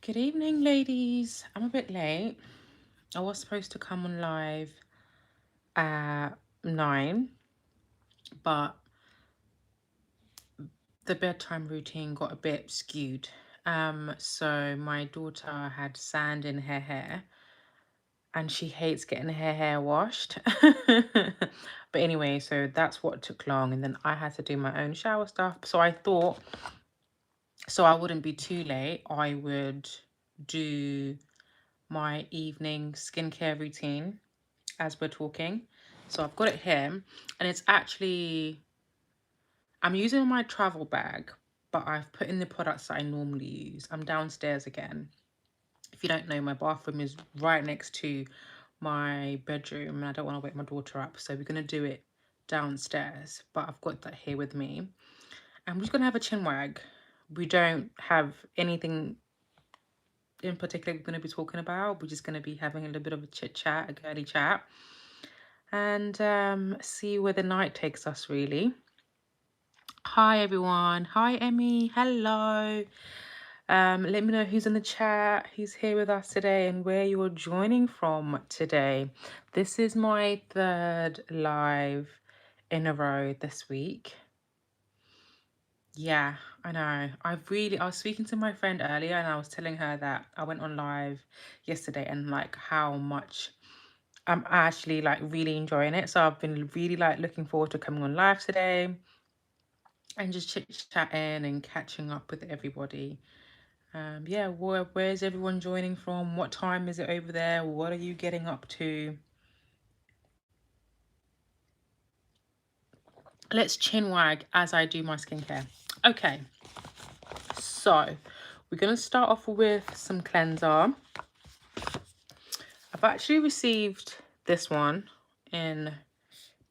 Good evening, ladies. I'm a bit late. I was supposed to come on live at 9, but the bedtime routine got a bit skewed. So my daughter had sand in her hair and she hates getting her hair washed. But anyway, so that's what took long. And then I had to do my own shower stuff. So I thought, so I wouldn't be too late, I would do my evening skincare routine as we're talking. So I've got it here, and it's actually, I'm using my travel bag, but I've put in the products that I normally use. I'm downstairs again. If you don't know, my bathroom is right next to my bedroom, and I don't want to wake my daughter up, so we're going to do it downstairs, but I've got that here with me. And we're just going to have a chin wag. We don't have anything in particular we're going to be talking about. We're just going to be having a little bit of a chit chat, a girly chat, and see where the night takes us, really. Hi, everyone. Hi, Emmy. Hello. Let me know who's in the chat, who's here with us today, and where you're joining from today. This is my third live in a row this week. Yeah, I know. I was speaking to my friend earlier and I was telling her that I went on live yesterday and like how much I'm actually like really enjoying it. So I've been really like looking forward to coming on live today and just chit-chatting and catching up with everybody. Yeah, where's everyone joining from? What time is it over there? What are you getting up to? Let's chin wag as I do my skincare. Okay, so we're going to start off with some cleanser. I've actually received this one in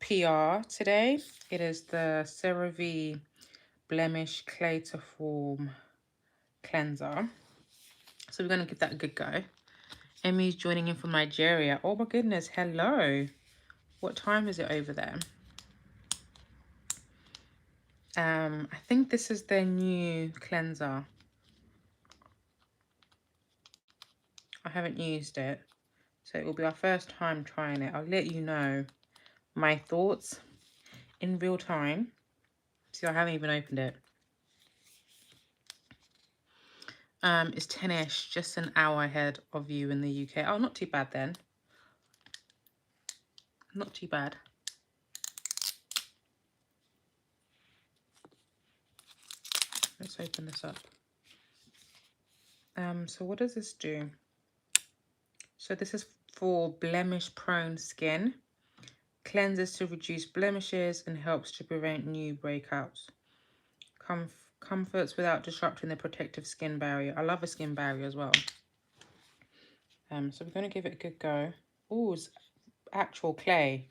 PR today. It is the CeraVe Blemish Clay to Form cleanser. So we're going to give that a good go. Emmy's joining in from Nigeria. Oh my goodness, hello. What time is it over there? I think this is their new cleanser. I haven't used it, so it will be our first time trying it. I'll let you know my thoughts in real time. See, I haven't even opened it. It's 10ish, just an hour ahead of you in the UK. Oh, not too bad then. Not too bad. Let's open this up. So what does this do? So this is for blemish prone skin. Cleanses to reduce blemishes and helps to prevent new breakouts. Comforts without disrupting the protective skin barrier. I love a skin barrier as well. So we're going to give it a good go. Oh, it's actual clay.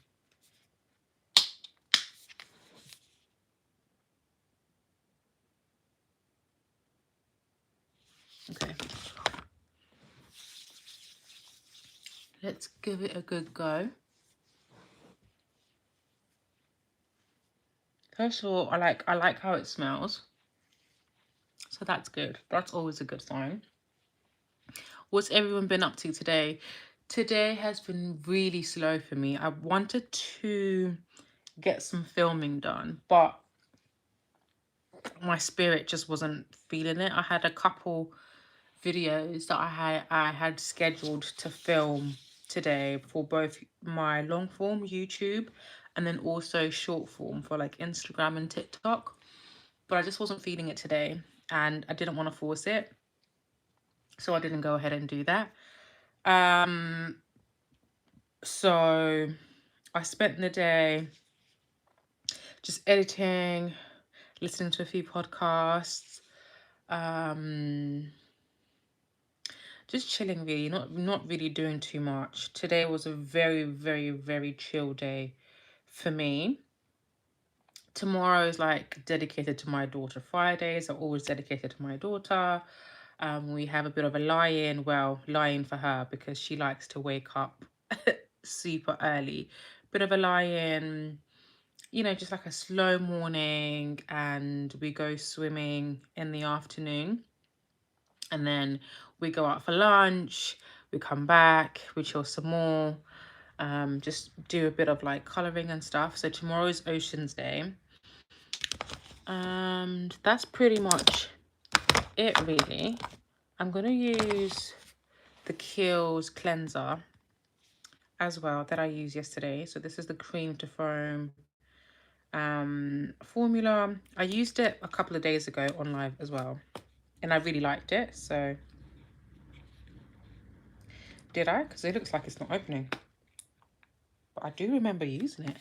Okay. Let's give it a good go. First of all, I like how it smells. So that's good. That's always a good sign. What's everyone been up to today? Today has been really slow for me. I wanted to get some filming done, but my spirit just wasn't feeling it. I had a couple videos that I had scheduled to film today for both my long form YouTube and then also short form for like Instagram and TikTok, but I just wasn't feeling it today and I didn't want to force it, so I didn't go ahead and do that. So I spent the day just editing, listening to a few podcasts, just chilling really, not really doing too much. Today was a very, very, very chill day for me. Tomorrow is like dedicated to my daughter. Fridays are always dedicated to my daughter. We have a bit of a lie-in, well, lie-in for her because she likes to wake up super early. Bit of a lie-in, you know, just like a slow morning, and we go swimming in the afternoon. And then we go out for lunch, we come back, we chill some more, just do a bit of like colouring and stuff. So tomorrow is Ocean's Day. And that's pretty much it really. I'm going to use the Kiehl's cleanser as well that I used yesterday. So this is the cream to foam formula. I used it a couple of days ago on live as well, and I really liked it. So did I? Because it looks like it's not opening, but I do remember using it,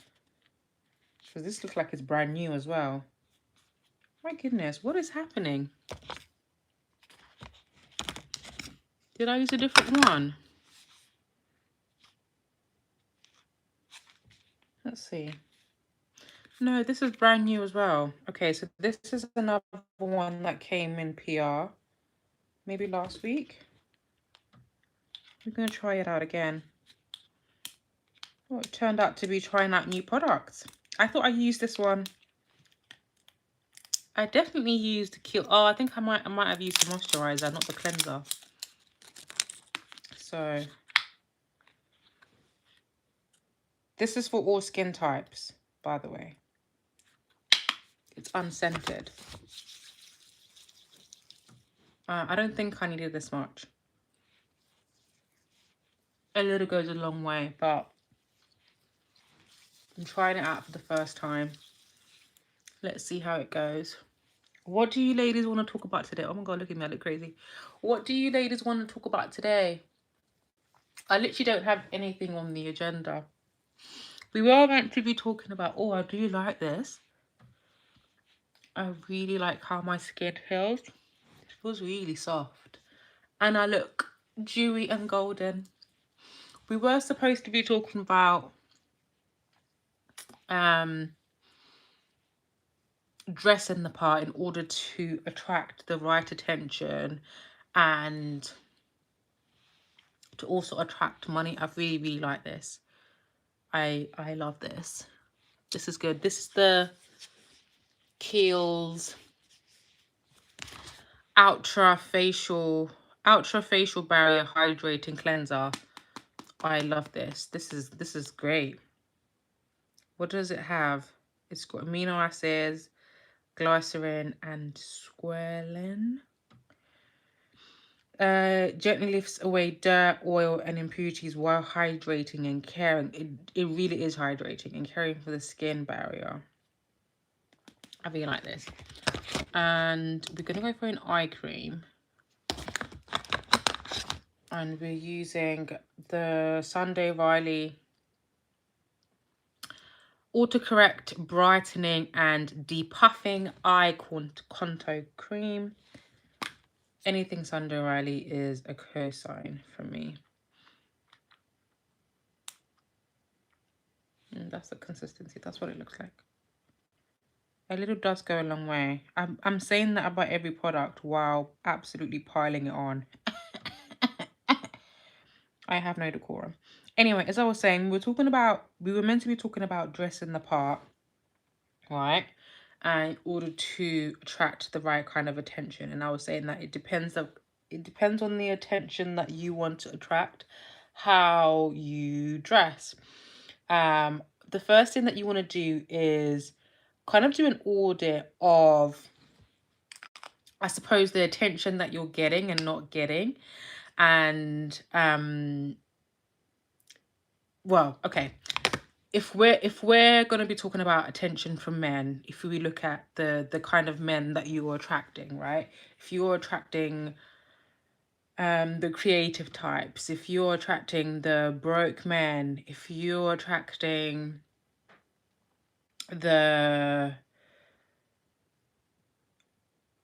because this looks like it's brand new as well. My goodness, what is happening? Did I use a different one? Let's see. No, this is brand new as well. Okay, so this is another one that came in PR maybe last week. We're going to try it out again. Oh, it turned out to be trying out new products. I thought I used this one. I definitely used the Kiehl. Oh, I think I might have used the moisturizer, not the cleanser. So this is for all skin types, by the way. It's unscented. I don't think I needed this much. A little goes a long way, but I'm trying it out for the first time. Let's see how it goes. What do you ladies want to talk about today? Oh my god, look at me, I look crazy. What do you ladies want to talk about today? I literally don't have anything on the agenda. We were meant to be talking about, oh, I do like this. I really like how my skin feels. It feels really soft. And I look dewy and golden. We were supposed to be talking about dressing the part in order to attract the right attention and to also attract money. I really, really like this. I love this. This is good. This is the Kiehl's Ultra Facial Barrier Hydrating Cleanser. I love this. This is great. What does it have? It's got amino acids, glycerin, and squalene. Gently lifts away dirt, oil, and impurities while hydrating and caring. It really is hydrating and caring for the skin barrier. I really like this. And we're going to go for an eye cream. And we're using the Sunday Riley Autocorrect Brightening and Depuffing Eye Contour Cream. Anything Sunday Riley is a cosign for me. And that's the consistency. That's what it looks like. A little does go a long way. I'm saying that about every product while absolutely piling it on. I have no decorum. Anyway, as I was saying, we were meant to be talking about dressing the part, right? And in order to attract the right kind of attention. And I was saying that it depends on the attention that you want to attract, how you dress. The first thing that you want to do is kind of do an audit of, I suppose, the attention that you're getting and not getting. And well, okay, if we're going to be talking about attention from men, if we look at the kind of men that you are attracting, right? If you're attracting the creative types, if you're attracting the broke men, if you're attracting the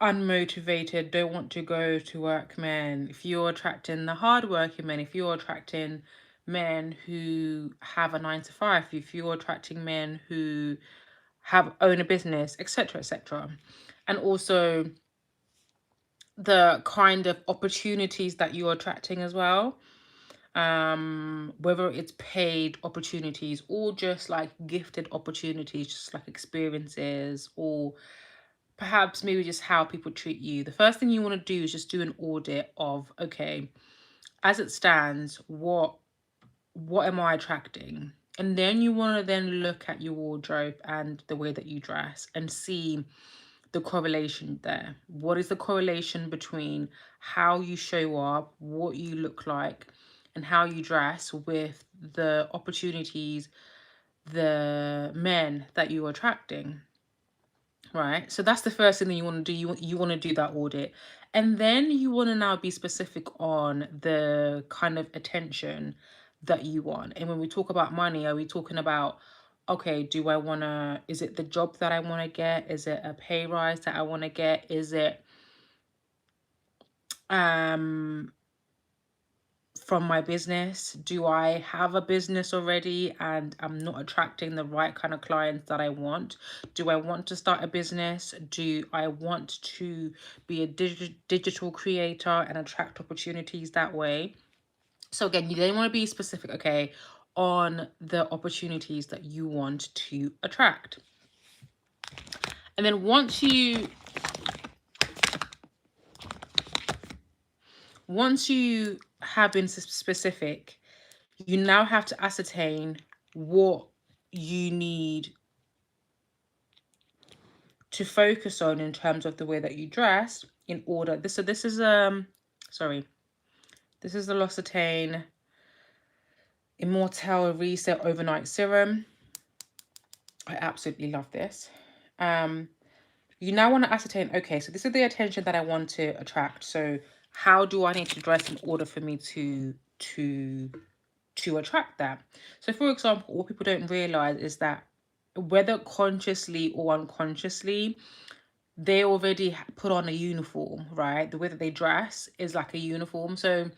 unmotivated, don't want to go to work men, if you're attracting the hardworking men, if you're attracting men who have a 9-to-5, if you're attracting men who own a business, etc., etc., and also the kind of opportunities that you're attracting as well, whether it's paid opportunities or just like gifted opportunities, just like experiences, or perhaps maybe just how people treat you. The first thing you want to do is just do an audit of, okay, as it stands, what am I attracting? And then you want to then look at your wardrobe and the way that you dress and see the correlation there. What is the correlation between how you show up, what you look like, and how you dress with the opportunities, the men that you're attracting, right? So that's the first thing that you want to do. You want to do that audit. And then you want to now be specific on the kind of attention that you want. And when we talk about money, are we talking about, okay, do I want to, is it the job that I want to get? Is it a pay rise that I want to get? Is it from my business? Do I have a business already and I'm not attracting the right kind of clients that I want? Do I want to start a business? Do I want to be a digital creator and attract opportunities that way? So again, you then want to be specific, okay, on the opportunities that you want to attract. And then once you have been specific, you now have to ascertain what you need to focus on in terms of the way that you dress in order. This is the L'Occitane Immortelle Reset Overnight Serum. I absolutely love this. You now want to ascertain, okay, so this is the attention that I want to attract. So how do I need to dress in order for me to attract that? So for example, what people don't realize is that whether consciously or unconsciously, they already put on a uniform, right? The way that they dress is like a uniform. So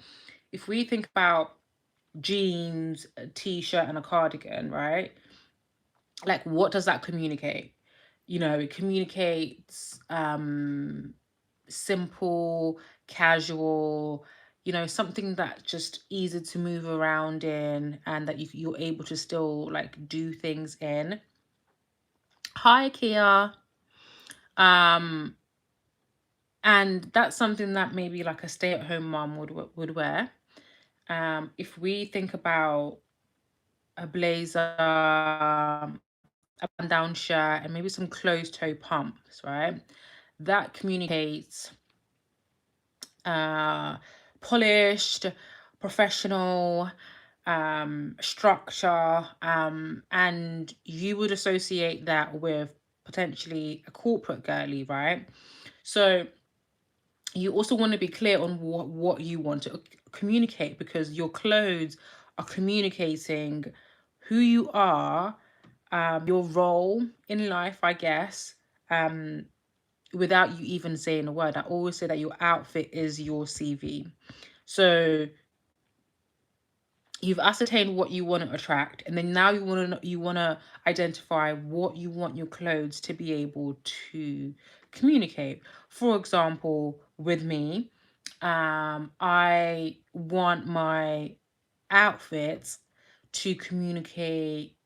if we think about jeans, a t-shirt and a cardigan, right? Like, what does that communicate? You know, it communicates simple, casual, you know, something that just easy to move around in and that you're able to still like do things in. Hi, Kia. And that's something that maybe like a stay-at-home mom would wear. If we think about a blazer, a button-down shirt, and maybe some closed-toe pumps, right? That communicates polished, professional, structure, and you would associate that with potentially a corporate girly, right? So you also want to be clear on what you want to communicate, because your clothes are communicating who you are, your role in life, I guess, without you even saying a word. I always say that your outfit is your CV. So you've ascertained what you want to attract, and then now you want to identify what you want your clothes to be able to communicate. For example, with me, I want my outfits to communicate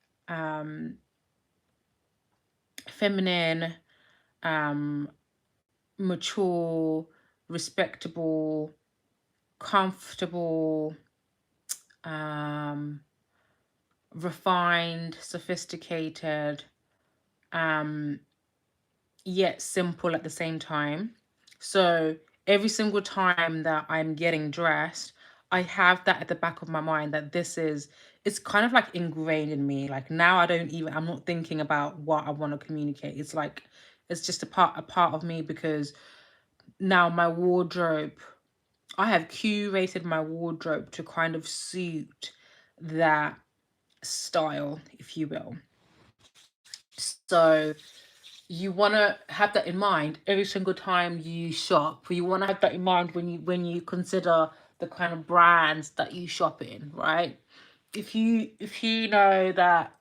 feminine, mature, respectable, comfortable, refined, sophisticated, yet simple at the same time. So every single time that I'm getting dressed, I have that at the back of my mind that it's kind of like ingrained in me. Like now I'm not thinking about what I want to communicate. It's like, it's just a part of me, because now my wardrobe, I have curated my wardrobe to kind of suit that style, if you will. So you want to have that in mind every single time you shop. You want to have that in mind when you consider the kind of brands that you shop in, right? If you know that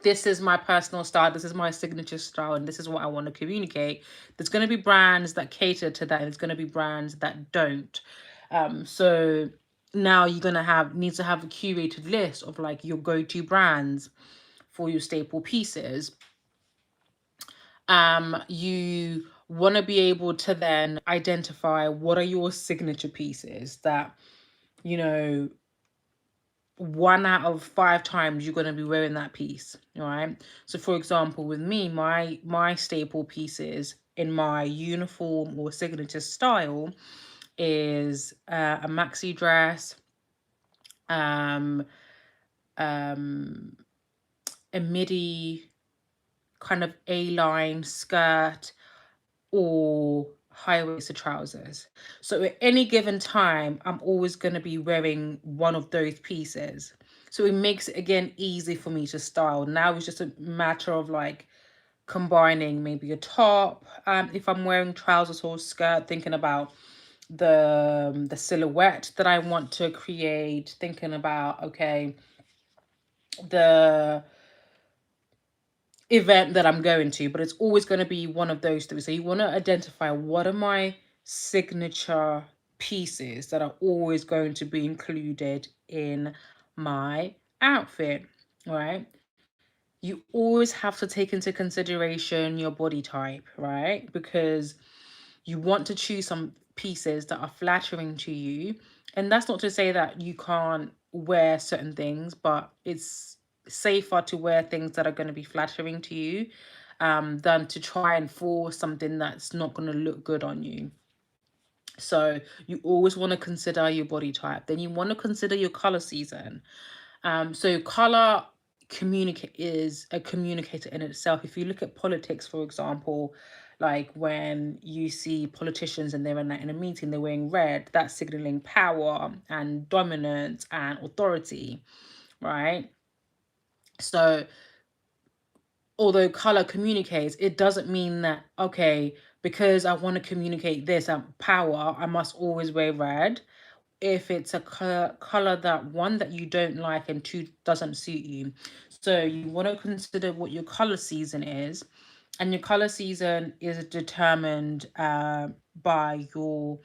this is my personal style, this is my signature style, and this is what I want to communicate, there's going to be brands that cater to that, and there's going to be brands that don't. So now you're going to need to have a curated list of like your go-to brands for your staple pieces. You want to be able to then identify what are your signature pieces that, you know, 1 out of 5 times you're going to be wearing that piece, right? So for example, with me, my staple pieces in my uniform or signature style is a maxi dress, um um a midi kind of A-line skirt, or high-waisted trousers. So at any given time, I'm always going to be wearing one of those pieces. So it makes it, again, easy for me to style. Now it's just a matter of like combining maybe a top, if I'm wearing trousers or skirt, thinking about the silhouette that I want to create, thinking about, okay, the event that I'm going to, but it's always going to be one of those three. So you want to identify what are my signature pieces that are always going to be included in my outfit, right? You always have to take into consideration your body type, right? Because you want to choose some pieces that are flattering to you. And that's not to say that you can't wear certain things, but it's safer to wear things that are going to be flattering to you, than to try and force something that's not going to look good on you. So you always want to consider your body type. Then you want to consider your color season. So color communicate is a communicator in itself. If you look at politics, for example, like when you see politicians and they're in a meeting, they're wearing red, that's signaling power and dominance and authority, right? So although color communicates, it doesn't mean that, okay, because I want to communicate this power, I must always wear red. If it's a color that, one, that you don't like, and two, doesn't suit you. So you want to consider what your color season is, and your color season is determined by your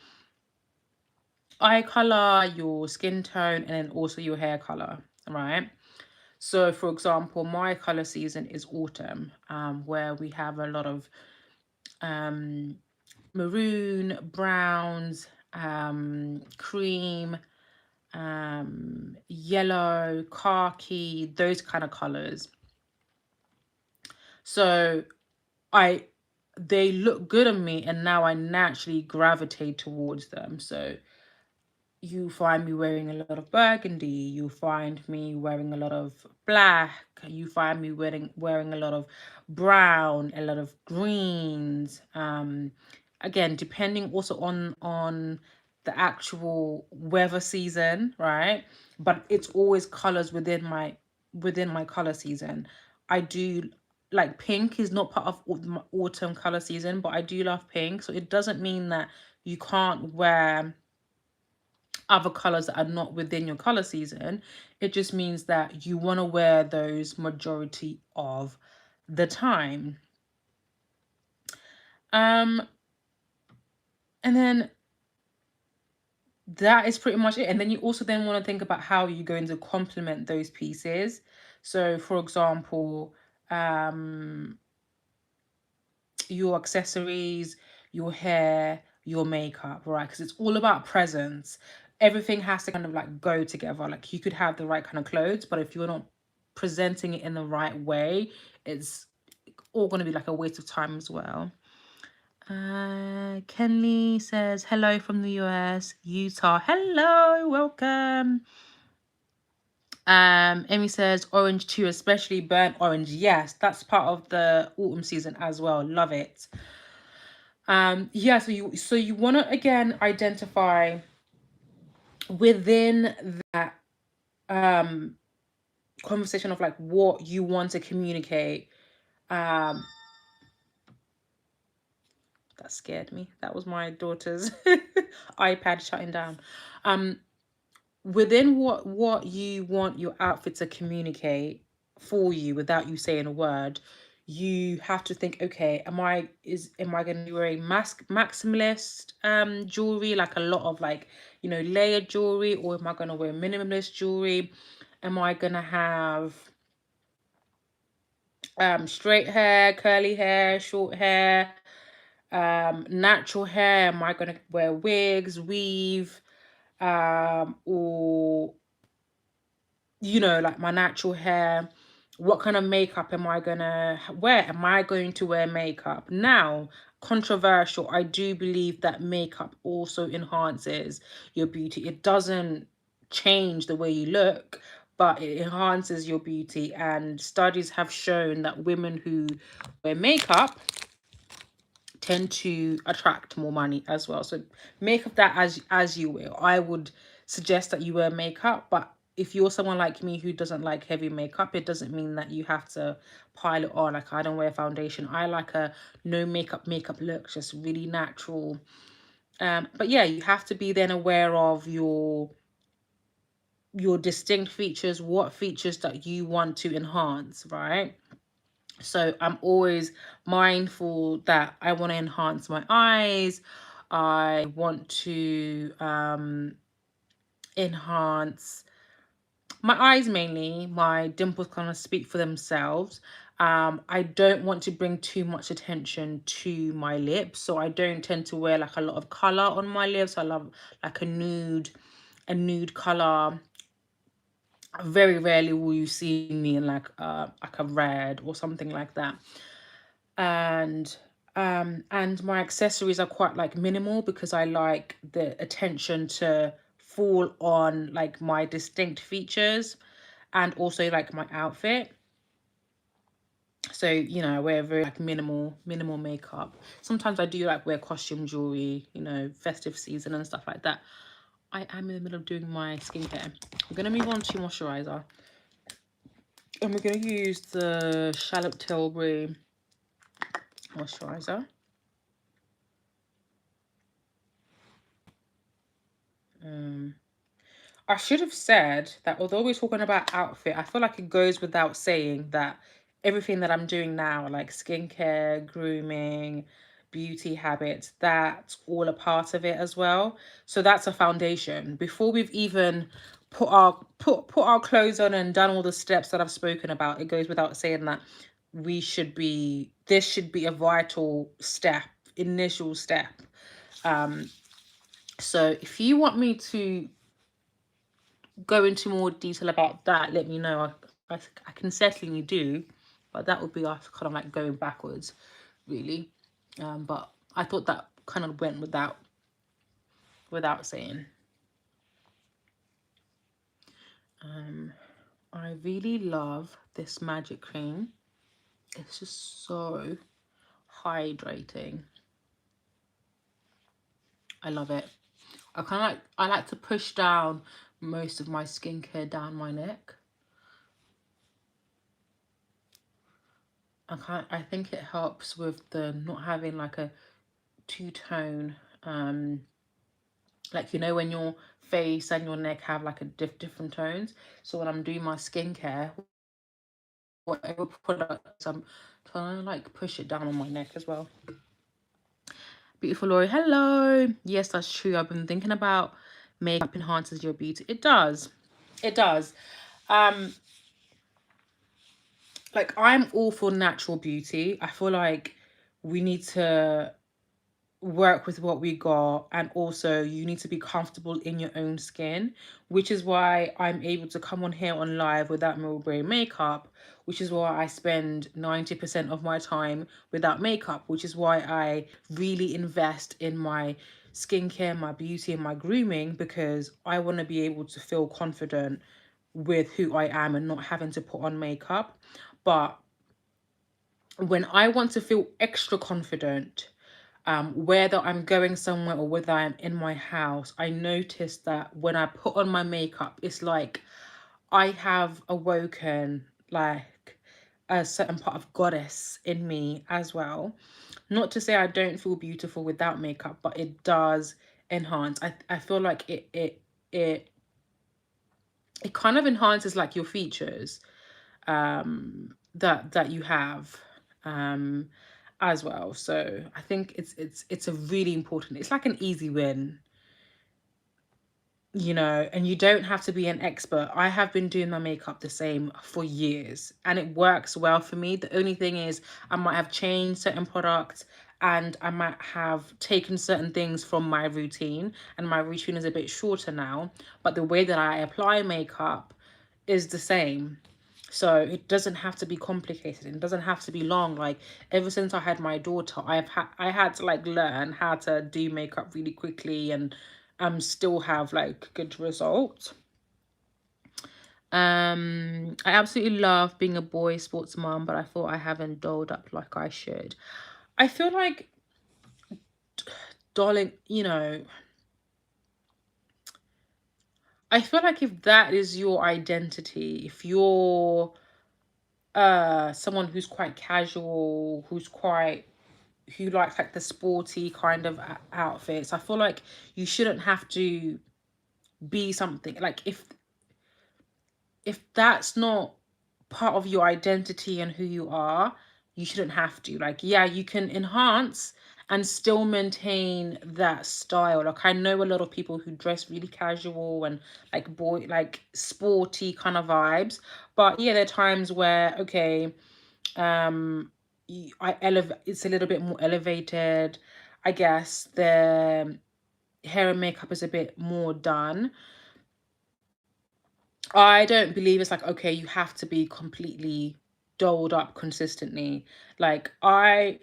eye color, your skin tone, and then also your hair color, right? So for example, my color season is autumn, where we have a lot of maroon, browns, cream, yellow, khaki, those kind of colors. So they look good on me, and now I naturally gravitate towards them. So you find me wearing a lot of burgundy, you find me wearing a lot of black, you find me wearing a lot of brown, a lot of greens. Again, depending also on the actual weather season, right? But it's always colors within my color season. I do like, pink is not part of my autumn color season, but I do love pink. So it doesn't mean that you can't wear other colors that are not within your color season. It just means that you want to wear those majority of the time. And then that is pretty much it. And then you also then want to think about how you're going to complement those pieces. So for example, your accessories, your hair, your makeup, right? Because it's all about presence. Everything has to kind of like go together. Like, you could have the right kind of clothes, but if you're not presenting it in the right way, it's all going to be like a waste of time as well. Kenley says hello from the US, Utah. Hello, welcome. Emmy says orange too, especially burnt orange. Yes, that's part of the autumn season as well. Love it. Yeah, so you want to again identify within that conversation of like what you want to communicate. That scared me. That was my daughter's iPad shutting down. Within what you want your outfit to communicate for you without you saying a word, you have to think, okay, am I going to be wearing maximalist jewelry, like a lot of like, you know, layered jewelry, or am I going to wear minimalist jewelry? Am I going to have straight hair, curly hair, short hair, natural hair. Am I going to wear wigs, weave, or, you know, like my natural hair? What kind of makeup am I going to wear? Am I going to wear makeup? Now, controversial, I do believe that makeup also enhances your beauty. It doesn't change the way you look, but it enhances your beauty. And studies have shown that women who wear makeup tend to attract more money as well. So make of that as you will. I would suggest that you wear makeup, but if you're someone like me who doesn't like heavy makeup, it doesn't mean that you have to pile it on. Like, I don't wear foundation. I like a no makeup look, just really natural. But yeah, you have to be then aware of your distinct features, what features that you want to enhance, right? So I'm always mindful that I want to enhance my eyes. I want to enhance my eyes mainly. My dimples kind of speak for themselves. I don't want to bring too much attention to my lips, so I don't tend to wear like a lot of color on my lips. I love like a nude color. Very rarely will you see me in like a red or something like that. And my accessories are quite like minimal because I like the attention to fall on like my distinct features and also like my outfit. So, you know, I wear very like minimal makeup. Sometimes I do like wear costume jewelry, you know, festive season and stuff like that. I am in the middle of doing my skincare. We're gonna move on to moisturizer, and we're gonna use the Charlotte Tilbury moisturizer. I should have said that although we're talking about outfit, I feel like it goes without saying that everything that I'm doing now, like skincare, grooming, beauty habits, that's all a part of it as well. So that's a foundation. Before we've even put our clothes on and done all the steps that I've spoken about, it goes without saying that this should be a vital step, initial step. So if you want me to go into more detail about that, let me know. I can certainly do, but that would be us kind of like going backwards, really. But I thought that kind of went without saying. I really love this magic cream. It's just so hydrating. I love it. I like to push down most of my skincare down my neck. I think it helps with the not having like a two-tone, like, you know, when your face and your neck have like a different tones. So when I'm doing my skincare, whatever products, I'm trying to like push it down on my neck as well. Beautiful Lori, hello. Yes, that's true. I've been thinking about makeup enhances your beauty. It does. It does. Um, like, I'm all for natural beauty. I feel like we need to work with what we got, and also you need to be comfortable in your own skin, which is why I'm able to come on here on live without Mulberry makeup, which is why I spend 90% of my time without makeup, which is why I really invest in my skincare, my beauty, and my grooming, because I want to be able to feel confident with who I am and not having to put on makeup. But when I want to feel extra confident, whether I'm going somewhere or whether I'm in my house, I notice that when I put on my makeup, it's like I have awoken like a certain part of goddess in me as well. Not to say I don't feel beautiful without makeup, but it does enhance. I feel like it it kind of enhances like your features that you have um as well. So I think it's a really important, it's like an easy win. you know, and you don't have to be an expert. I have been doing my makeup the same for years and it works well for me. The only thing is I might have changed certain products and I might have taken certain things from my routine, and my routine is a bit shorter now, but the way that I apply makeup is the same. So it doesn't have to be complicated. It doesn't have to be long. Like ever since I had my daughter, I had to like learn how to do makeup really quickly and still have like good results. I absolutely love being a boy sports mom, but I thought I haven't dolled up like I should. I feel like, darling, you know, I feel like if that is your identity, if you're someone who's quite casual, who likes like the sporty kind of outfits, I feel like you shouldn't have to be something like, if that's not part of your identity and who you are, you shouldn't have to. Like, yeah, you can enhance and still maintain that style. Like, I know a lot of people who dress really casual and like like sporty kind of vibes. But yeah, there are times where, okay, I elevate, it's a little bit more elevated. I guess the hair and makeup is a bit more done. I don't believe it's like, okay, you have to be completely dolled up consistently. Like I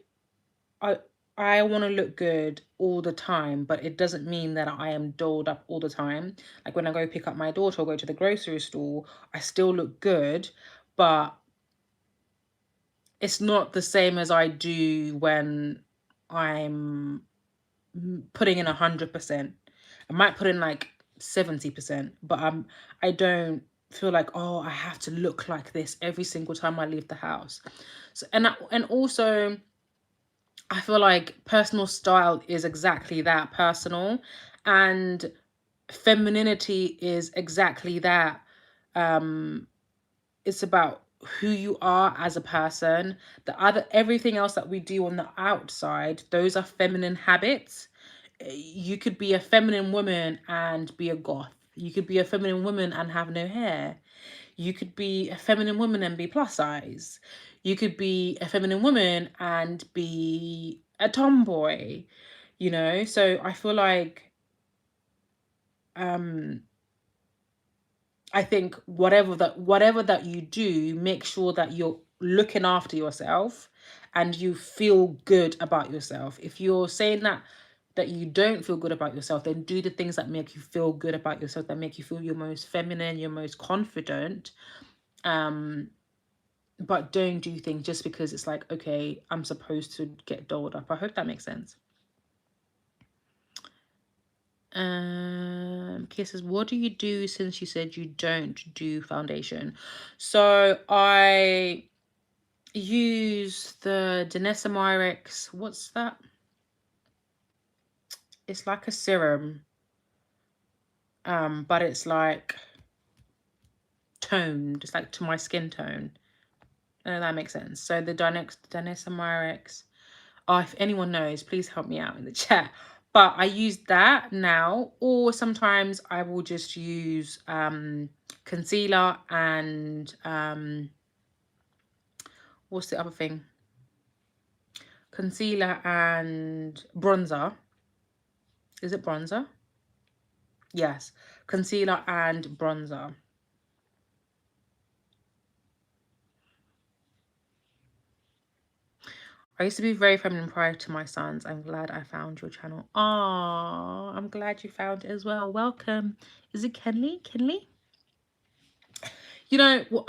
I want to look good all the time, but it doesn't mean that I am dolled up all the time. Like when I go pick up my daughter or go to the grocery store, I still look good, but it's not the same as I do when I'm putting in 100%. I might put in like 70%, but I don't feel like, oh, I have to look like this every single time I leave the house. So and also I feel like personal style is exactly that, personal, and femininity is exactly that. Um it's about who you are as a person. Everything else that we do on the outside, those are feminine habits. You could be a feminine woman and be a goth. You could be a feminine woman and have no hair. You could be a feminine woman and be plus size. You could be a feminine woman and be a tomboy, you know? So I feel like um I think whatever that you do, make sure that you're looking after yourself and you feel good about yourself. If you're saying that you don't feel good about yourself, then do the things that make you feel good about yourself, that make you feel your most feminine, your most confident. Um, but don't do things just because it's like, okay, I'm supposed to get dolled up. I hope that makes sense. Kia says, what do you do since you said you don't do foundation? So I use the Danessa Myricks. What's that? It's like a serum. But it's like toned. It's like to my skin tone. I know that makes sense. So the Danessa Myricks. Oh, if anyone knows, please help me out in the chat. But I use that now, or sometimes I will just use concealer and what's the other thing? Concealer and bronzer. Is it bronzer? Yes, concealer and bronzer. I used to be very feminine prior to my sons. I'm glad I found your channel. Oh, I'm glad you found it as well. Welcome. Is it Kenley? Kenley? You know,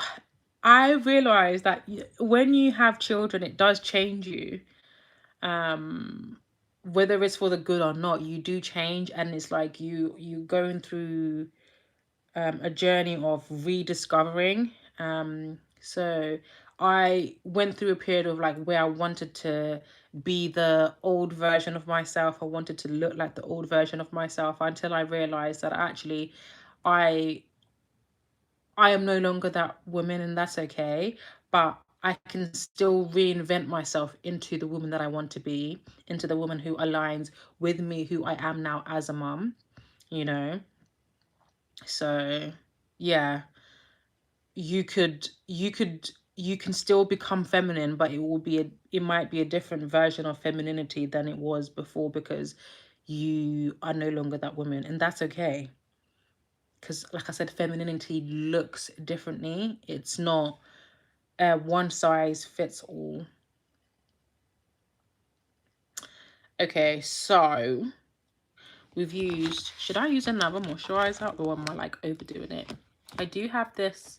I realize that when you have children, it does change you. Whether it's for the good or not, you do change, and it's like you going through a journey of rediscovering. So I went through a period of like where I wanted to be the old version of myself. I wanted to look like the old version of myself until I realized that actually I am no longer that woman, and that's okay. But I can still reinvent myself into the woman that I want to be, into the woman who aligns with me, who I am now as a mum, you know. So yeah, you can still become feminine, but it might be a different version of femininity than it was before, because you are no longer that woman, and that's okay. Because like I said, femininity looks differently. It's not one size fits all. Okay, so we've used, should I use another moisturizer, or am I like overdoing it? I do have this.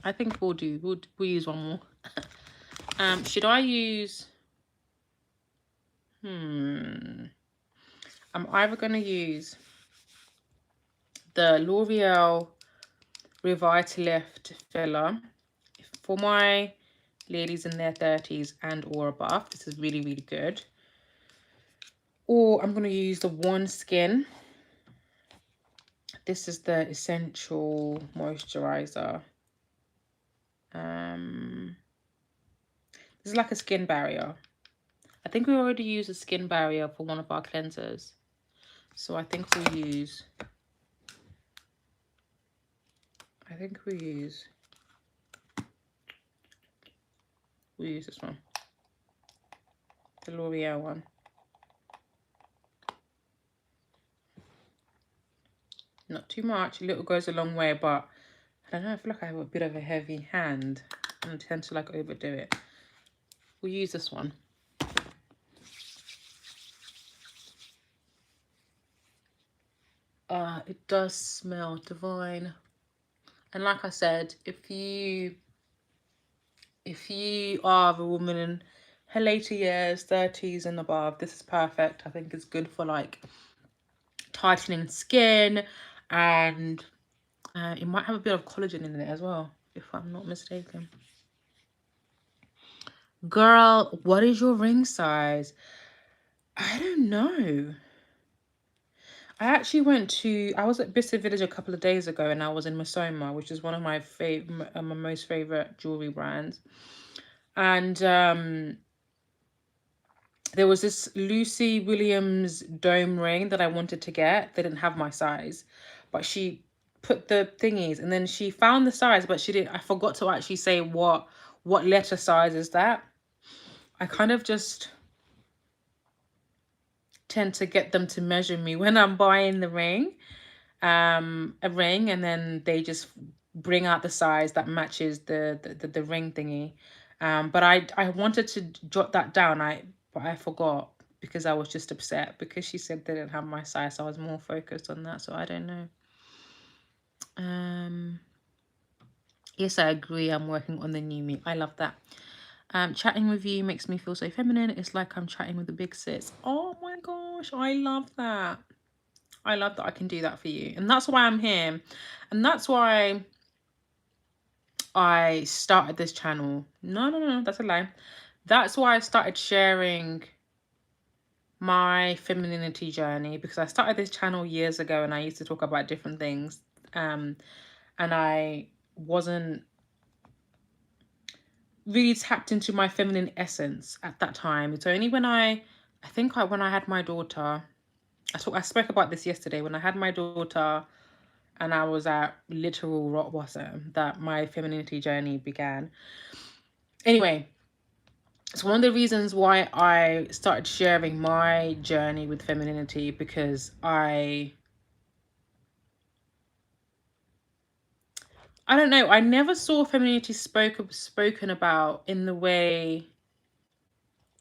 I think we'll use one more. Should I use, I'm either going to use the L'Oreal Revitalift filler for my ladies in their 30s and or above. This is really, really good. Or I'm going to use the One Skin. This is the Essential Moisturizer. This is like a skin barrier. I think we already used a skin barrier for one of our cleansers. So I think we'll use this one. The L'Oreal one. Not too much. A little goes a long way, but I don't know. I feel like I have a bit of a heavy hand and I tend to like overdo it. We'll use this one. It does smell divine. And like I said, if you are a woman in her later years, 30s and above, this is perfect. I think it's good for like tightening skin, and it might have a bit of collagen in it as well, if I'm not mistaken. Girl, what is your ring size? I don't know. I actually I was at Bicester Village a couple of days ago, and I was in Missoma, which is one of my my most favorite jewelry brands. And there was this Lucy Williams dome ring that I wanted to get. They didn't have my size, but she put the thingies, and then she found the size, but she didn't. I forgot to actually say what letter size is that. I kind of just tend to get them to measure me when I'm buying the ring, a ring, and then they just bring out the size that matches the ring thingy. But I wanted to jot that down, but I forgot because I was just upset because she said they didn't have my size. So I was more focused on that, so I don't know. Yes, I agree. I'm working on the new me. I love that. Chatting with you makes me feel so feminine. It's like I'm chatting with a big sis. Oh my gosh, I love that. I love that I can do that for you. And that's why I'm here. And that's why I started this channel. No, that's a lie. That's why I started sharing my femininity journey, because I started this channel years ago and I used to talk about different things. And I wasn't really tapped into my feminine essence at that time. It's only when I had my daughter, I spoke about this yesterday, when I had my daughter and I was at literal rock bottom, that my femininity journey began. Anyway, so one of the reasons why I started sharing my journey with femininity, because I don't know, I never saw femininity spoken about in the way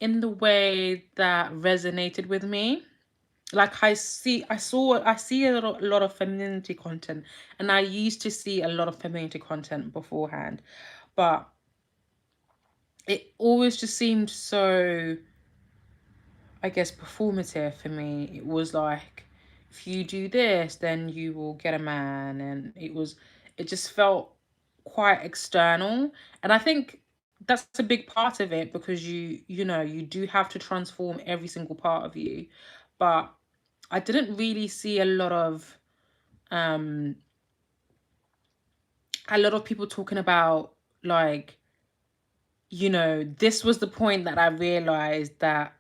that resonated with me. Like I see a lot of femininity content, and I used to see a lot of femininity content beforehand, but it always just seemed so, I guess, performative for me. It was like, if you do this, then you will get a man, and it just felt quite external. And I think that's a big part of it, because you do have to transform every single part of you. But I didn't really see a lot of people talking about, like, this was the point that I realized that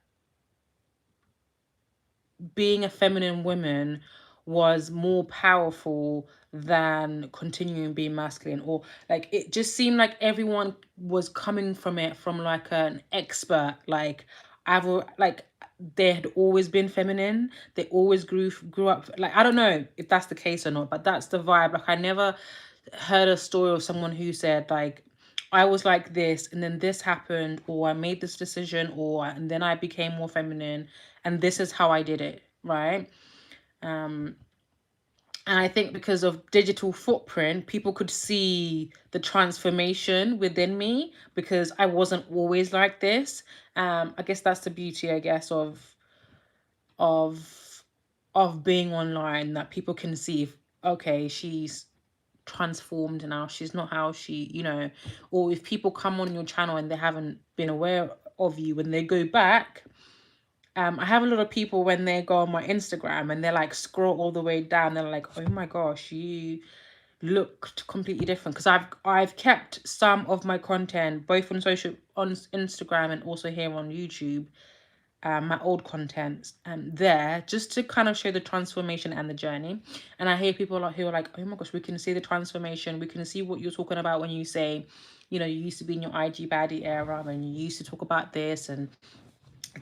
being a feminine woman was more powerful than continuing being masculine, or like it just seemed like everyone was coming from it from like an expert, like like they had always been feminine, they always grew up, like I don't know if that's the case or not, but that's the vibe. Like I never heard a story of someone who said like I was like this and then this happened, or I made this decision, or and then I became more feminine and this is how I did it, right? um and I think because of digital footprint, people could see the transformation within me because I wasn't always like this. I guess that's the beauty, I guess, of of being online, that people can see if, okay, she's transformed now, she's not how she, or if people come on your channel and they haven't been aware of you, when they go back, I have a lot of people when they go on my Instagram and they're like scroll all the way down, they're like, oh my gosh, you looked completely different, because I've kept some of my content both on Instagram and also here on YouTube, my old content there, just to kind of show the transformation and the journey. And I hear people who are like, oh my gosh, we can see the transformation, we can see what you're talking about when you say, you used to be in your IG baddie era and you used to talk about this, and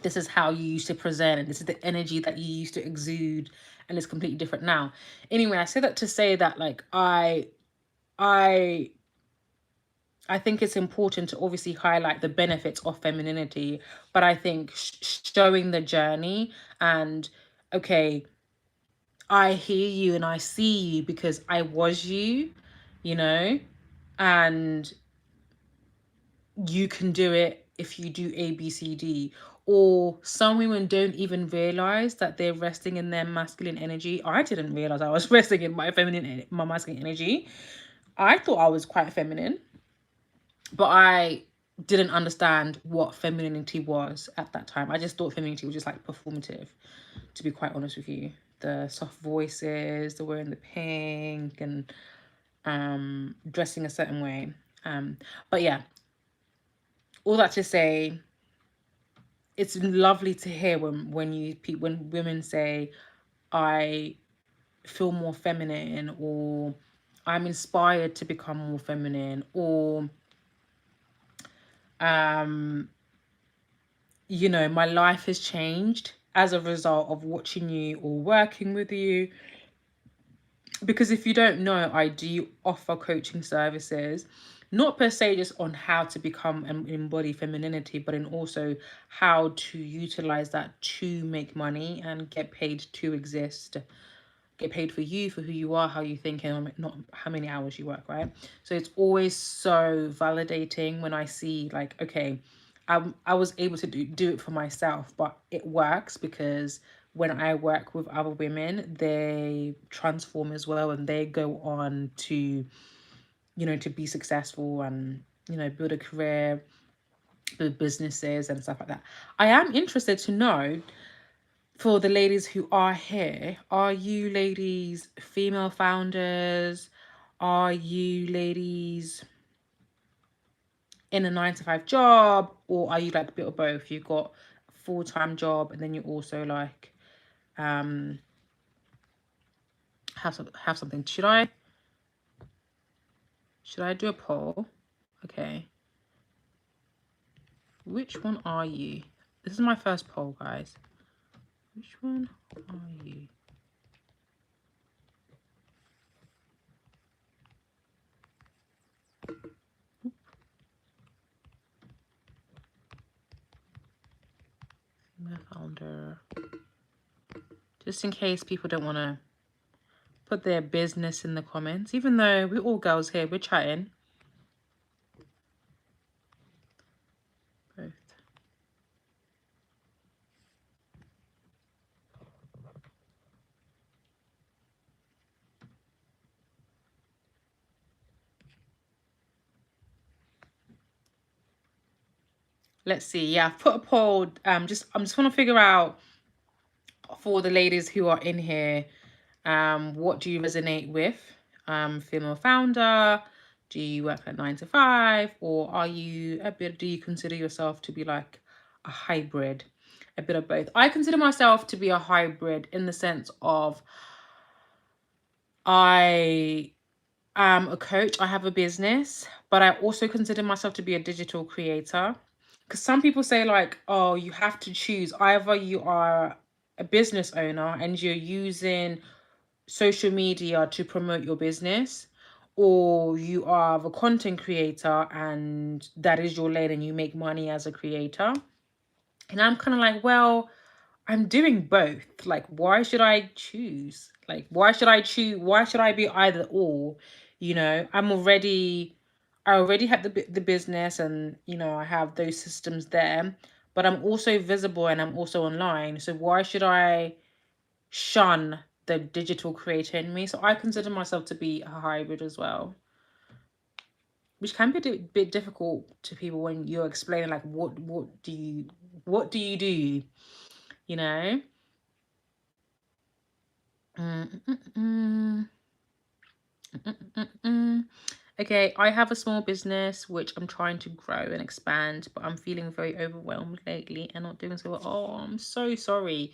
this is how you used to present, and this is the energy that you used to exude, and it's completely different now. Anyway, I say that to say that like I think it's important to obviously highlight the benefits of femininity, but I think showing the journey, and okay, I hear you and I see you because I was you, and you can do it if you do A, B, C, D. Or some women don't even realize that they're resting in their masculine energy. I didn't realize I was resting in my masculine energy. I thought I was quite feminine, but I didn't understand what femininity was at that time. I just thought femininity was just like performative, to be quite honest with you. The soft voices, the wearing the pink, and dressing a certain way. But yeah, all that to say, it's lovely to hear when women say, I feel more feminine, or I'm inspired to become more feminine, or my life has changed as a result of watching you or working with you. Because if you don't know, I do offer coaching services, not per se just on how to become and embody femininity, but in also how to utilize that to make money and get paid to exist, get paid for you, for who you are, how you think, and not how many hours you work, right? So it's always so validating when I see like, okay, I was able to do it for myself, but it works because when I work with other women, they transform as well, and they go on to, to be successful and, build a career, build businesses and stuff like that. I am interested to know, for the ladies who are here, are you ladies female founders? Are you ladies in a 9-to-5 job, or are you like a bit of both? You've got a full-time job and then you also like have something. Should I do a poll? Okay, which one are you? This is my first poll, guys. Which one are you? Female founder. Just in case people don't want to put their business in the comments, even though we're all girls here, we're chatting. Both. Let's see. Yeah, I've put a poll. I'm just want to figure out, for the ladies who are in here, what do you resonate with? Female founder? Do you work at 9-to-5, or are you do you consider yourself to be like a hybrid? a bit of both. I consider myself to be a hybrid in the sense of I am a coach, I have a business, but I also consider myself to be a digital creator. Because some people say, like, oh, you have to choose. Either you are a business owner and you're using social media to promote your business, or you are the content creator and that is your lane and you make money as a creator. And I'm kind of like, well, I'm doing both. Like, why should I choose? Like, why should I choose? Why should I be either or? You know, I already have the business, and I have those systems there, but I'm also visible and I'm also online. So why should I shun the digital creator in me? So I consider myself to be a hybrid as well, which can be a bit difficult to people when you're explaining, like, what do you do? You know. Mm, mm, mm, Okay, I have a small business which I'm trying to grow and expand, but I'm feeling very overwhelmed lately and not doing so well. Oh, I'm so sorry.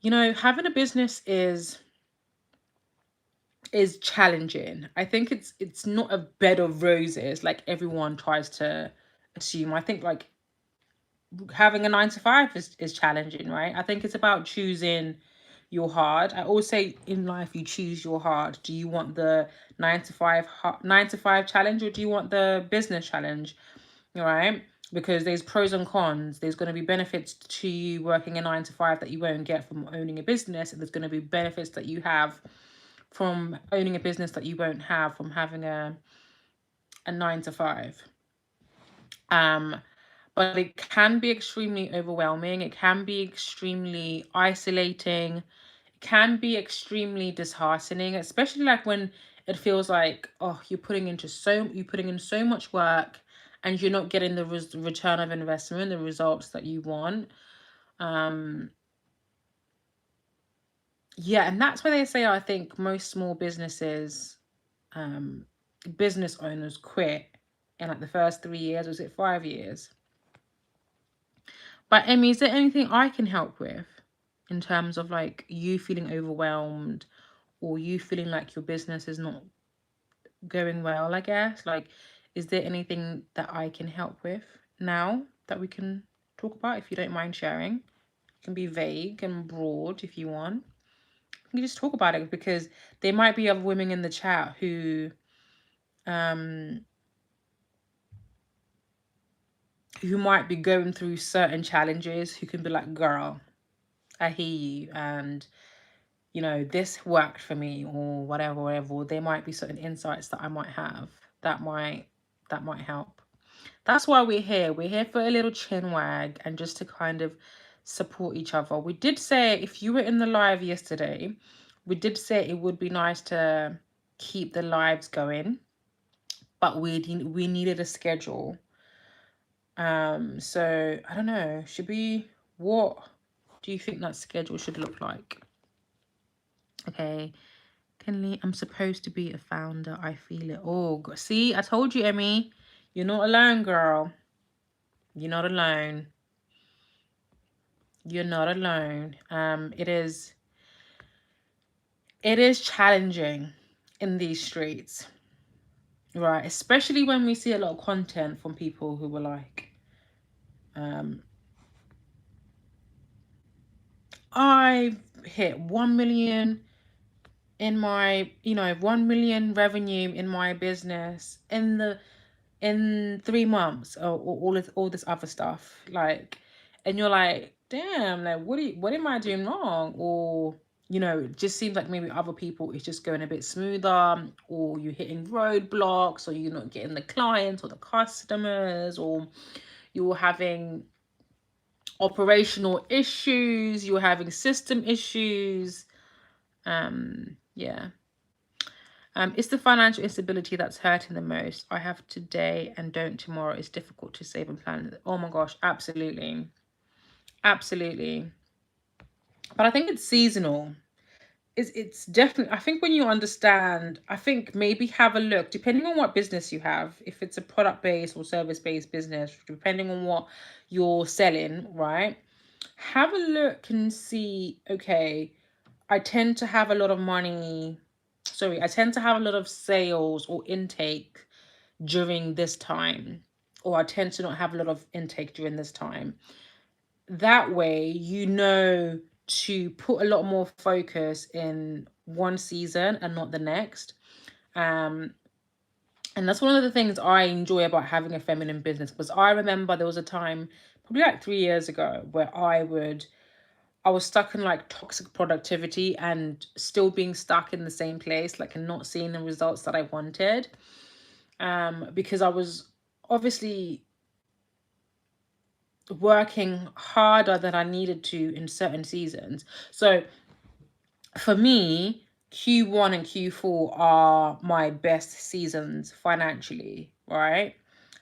Having a business is challenging. I think it's not a bed of roses like everyone tries to assume. I think, like, having a 9 to 5 is challenging, right? I think it's about choosing your hard. I always say in life, you choose your hard. Do you want the 9 to 5 challenge, or do you want the business challenge? All right. Because there's pros and cons. There's going to be benefits to you working a 9 to 5 that you won't get from owning a business. And there's going to be benefits that you have from owning a business that you won't have from having a 9 to 5. But it can be extremely overwhelming. It can be extremely isolating. It can be extremely disheartening, especially like when it feels like, oh, you're putting in so much work and you're not getting the return of investment, the results that you want. Yeah, and that's why they say, I think most small businesses, business owners quit in like the first 3 years, or is it 5 years? But Emmy, is there anything I can help with in terms of, like, you feeling overwhelmed or you feeling like your business is not going well, I guess? Like, is there anything that I can help with now that we can talk about, if you don't mind sharing? It can be vague and broad if you want. You can just talk about it, because there might be other women in the chat who might be going through certain challenges, who can be like, girl, I hear you, and this worked for me, or whatever. Or there might be certain insights that I might have that might help. That's why we're here. We're here for a little chin wag and just to kind of support each other. We did say, if you were in the live yesterday, we did say it would be nice to keep the lives going, but we needed a schedule. So I don't know. What do you think that schedule should look like? Okay. Kenley, I'm supposed to be a founder. I feel it. Oh, see, I told you, Emmy. You're not alone, girl. You're not alone. You're not alone. It is challenging in these streets, right? Especially when we see a lot of content from people who were like, I've hit 1 million in my 1 million revenue in my business in 3 months, or all this other stuff, like, and you're like, damn, like, what am I doing wrong? Or it just seems like maybe other people it's just going a bit smoother, or you're hitting roadblocks, or you're not getting the clients or the customers, or you're having operational issues, you're having system issues. Yeah. It's the financial instability that's hurting the most. I have today and don't tomorrow. It's difficult to save and plan. Oh my gosh, absolutely. Absolutely. But I think it's seasonal. It's definitely, I think when you understand, I think maybe have a look, depending on what business you have, if it's a product-based or service-based business, depending on what you're selling, right? have a look and see, okay, I tend to have a lot of money. Sorry, I tend to have a lot of sales or intake during this time, or I tend to not have a lot of intake during this time. That way, you know to put a lot more focus in one season and not the next. Um, and that's one of the things I enjoy about having a feminine business, because I remember there was a time, probably like 3 years ago, where I was stuck in like toxic productivity and still being stuck in the same place, like, and not seeing the results that I wanted. Because I was obviously working harder than I needed to in certain seasons. So for me, Q1 and Q4 are my best seasons financially, right?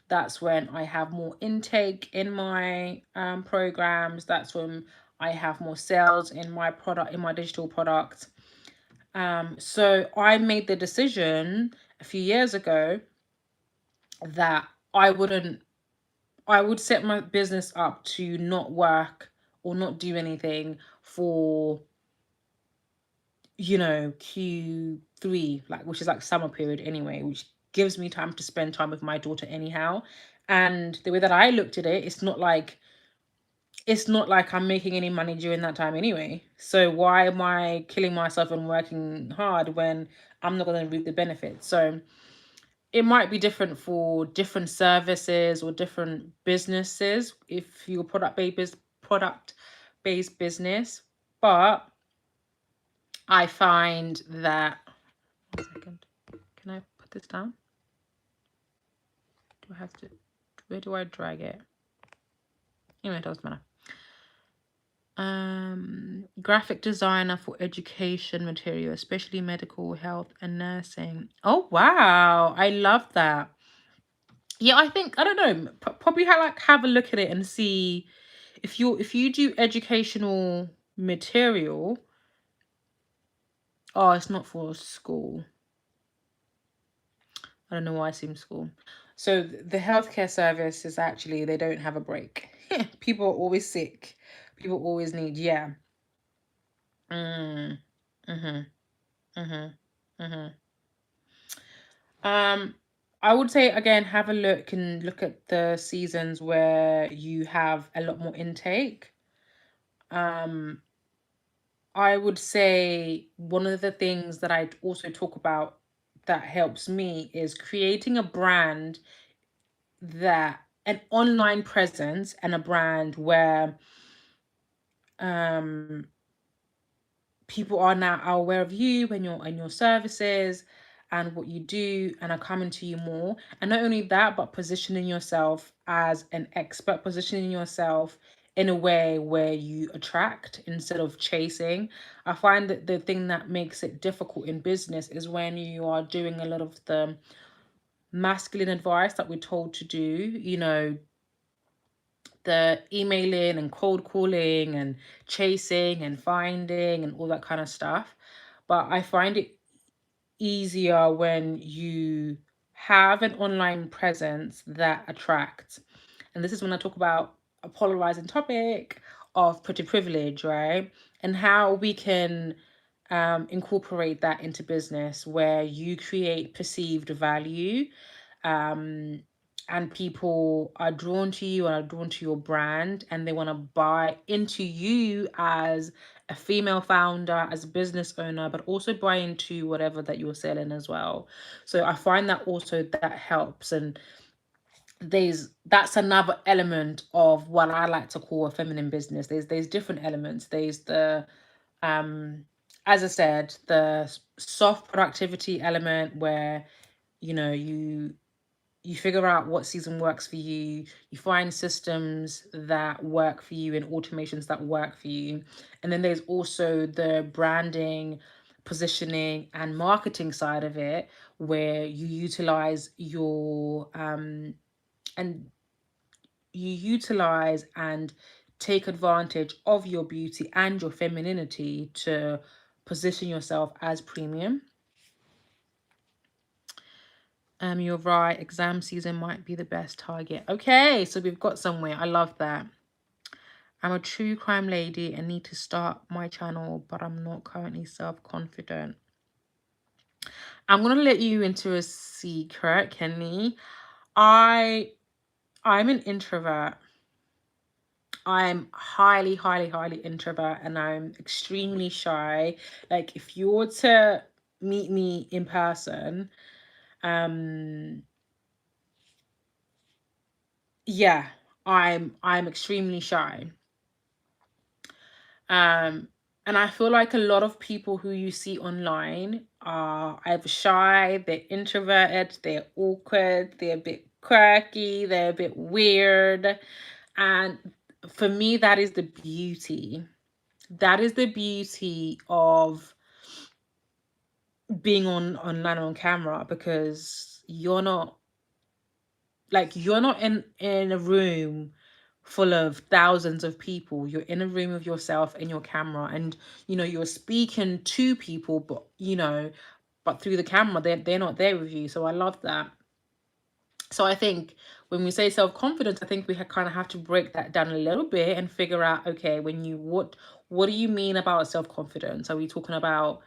That's when I have more intake in my programs. That's when I have more sales in my product, in my digital product. So I made the decision a few years ago that I would set my business up to not work or not do anything for, Q3, like, which is like summer period anyway, which gives me time to spend time with my daughter anyhow. And the way that I looked at it, it's not like I'm making any money during that time anyway. So why am I killing myself and working hard when I'm not going to reap the benefits? So it might be different for different services or different businesses if you're product based business. But I find that, 1 second, can I put this down? Do I have to, where do I drag it? Anyway, it doesn't matter. Graphic designer for education material, especially medical, health, and nursing. Oh wow, I love that. Yeah, I think, I don't know, probably have a look at it and see if you do educational material. Oh, it's not for school. I don't know why I assume school. So the healthcare service is actually, they don't have a break. People are always sick. People always need, yeah. Mm. Mm-hmm. Mm-hmm. Mm-hmm. Um, I would say again, have a look at the seasons where you have a lot more intake. Um, I would say one of the things that I also talk about that helps me is creating a brand, that an online presence and a brand where um people are aware of you and your services and what you do, and are coming to you more. And not only that, but positioning yourself as an expert, positioning yourself in a way where you attract instead of chasing. I find that the thing that makes it difficult in business is when you are doing a lot of the masculine advice that we're told to do, the emailing and cold calling and chasing and finding and all that kind of stuff. But I find it easier when you have an online presence that attracts. And this is when I talk about a polarizing topic of pretty privilege, right? And how we can incorporate that into business where you create perceived value, um, and people are drawn to you and are drawn to your brand, and they want to buy into you as a female founder, as a business owner, but also buy into whatever that you're selling as well. So I find that also that helps. And that's another element of what I like to call a feminine business. There's different elements. There's the as I said, the soft productivity element where you figure out what season works for you, you find systems that work for you and automations that work for you. And then there's also the branding, positioning, and marketing side of it, where you utilize and and take advantage of your beauty and your femininity to position yourself as premium. You're right. Exam season might be the best target. Okay, so we've got somewhere. I love that. I'm a true crime lady and need to start my channel, but I'm not currently self-confident. I'm gonna let you into a secret, Kenny. I'm an introvert. I'm highly, highly, highly introvert, and I'm extremely shy. Like, if you were to meet me in person, yeah, I'm extremely shy. And I feel like a lot of people who you see online are either shy, they're introverted, they're awkward, they're a bit quirky, they're a bit weird. And for me, that is the beauty. That is the beauty of being online on camera, because you're not in a room full of thousands of people. You're in a room with yourself and your camera, and you're speaking to people, but through the camera, they're not there with you. So I love that. So I think when we say self-confidence, I think we kind of have to break that down a little bit and figure out, okay, what do you mean about self-confidence? Are we talking about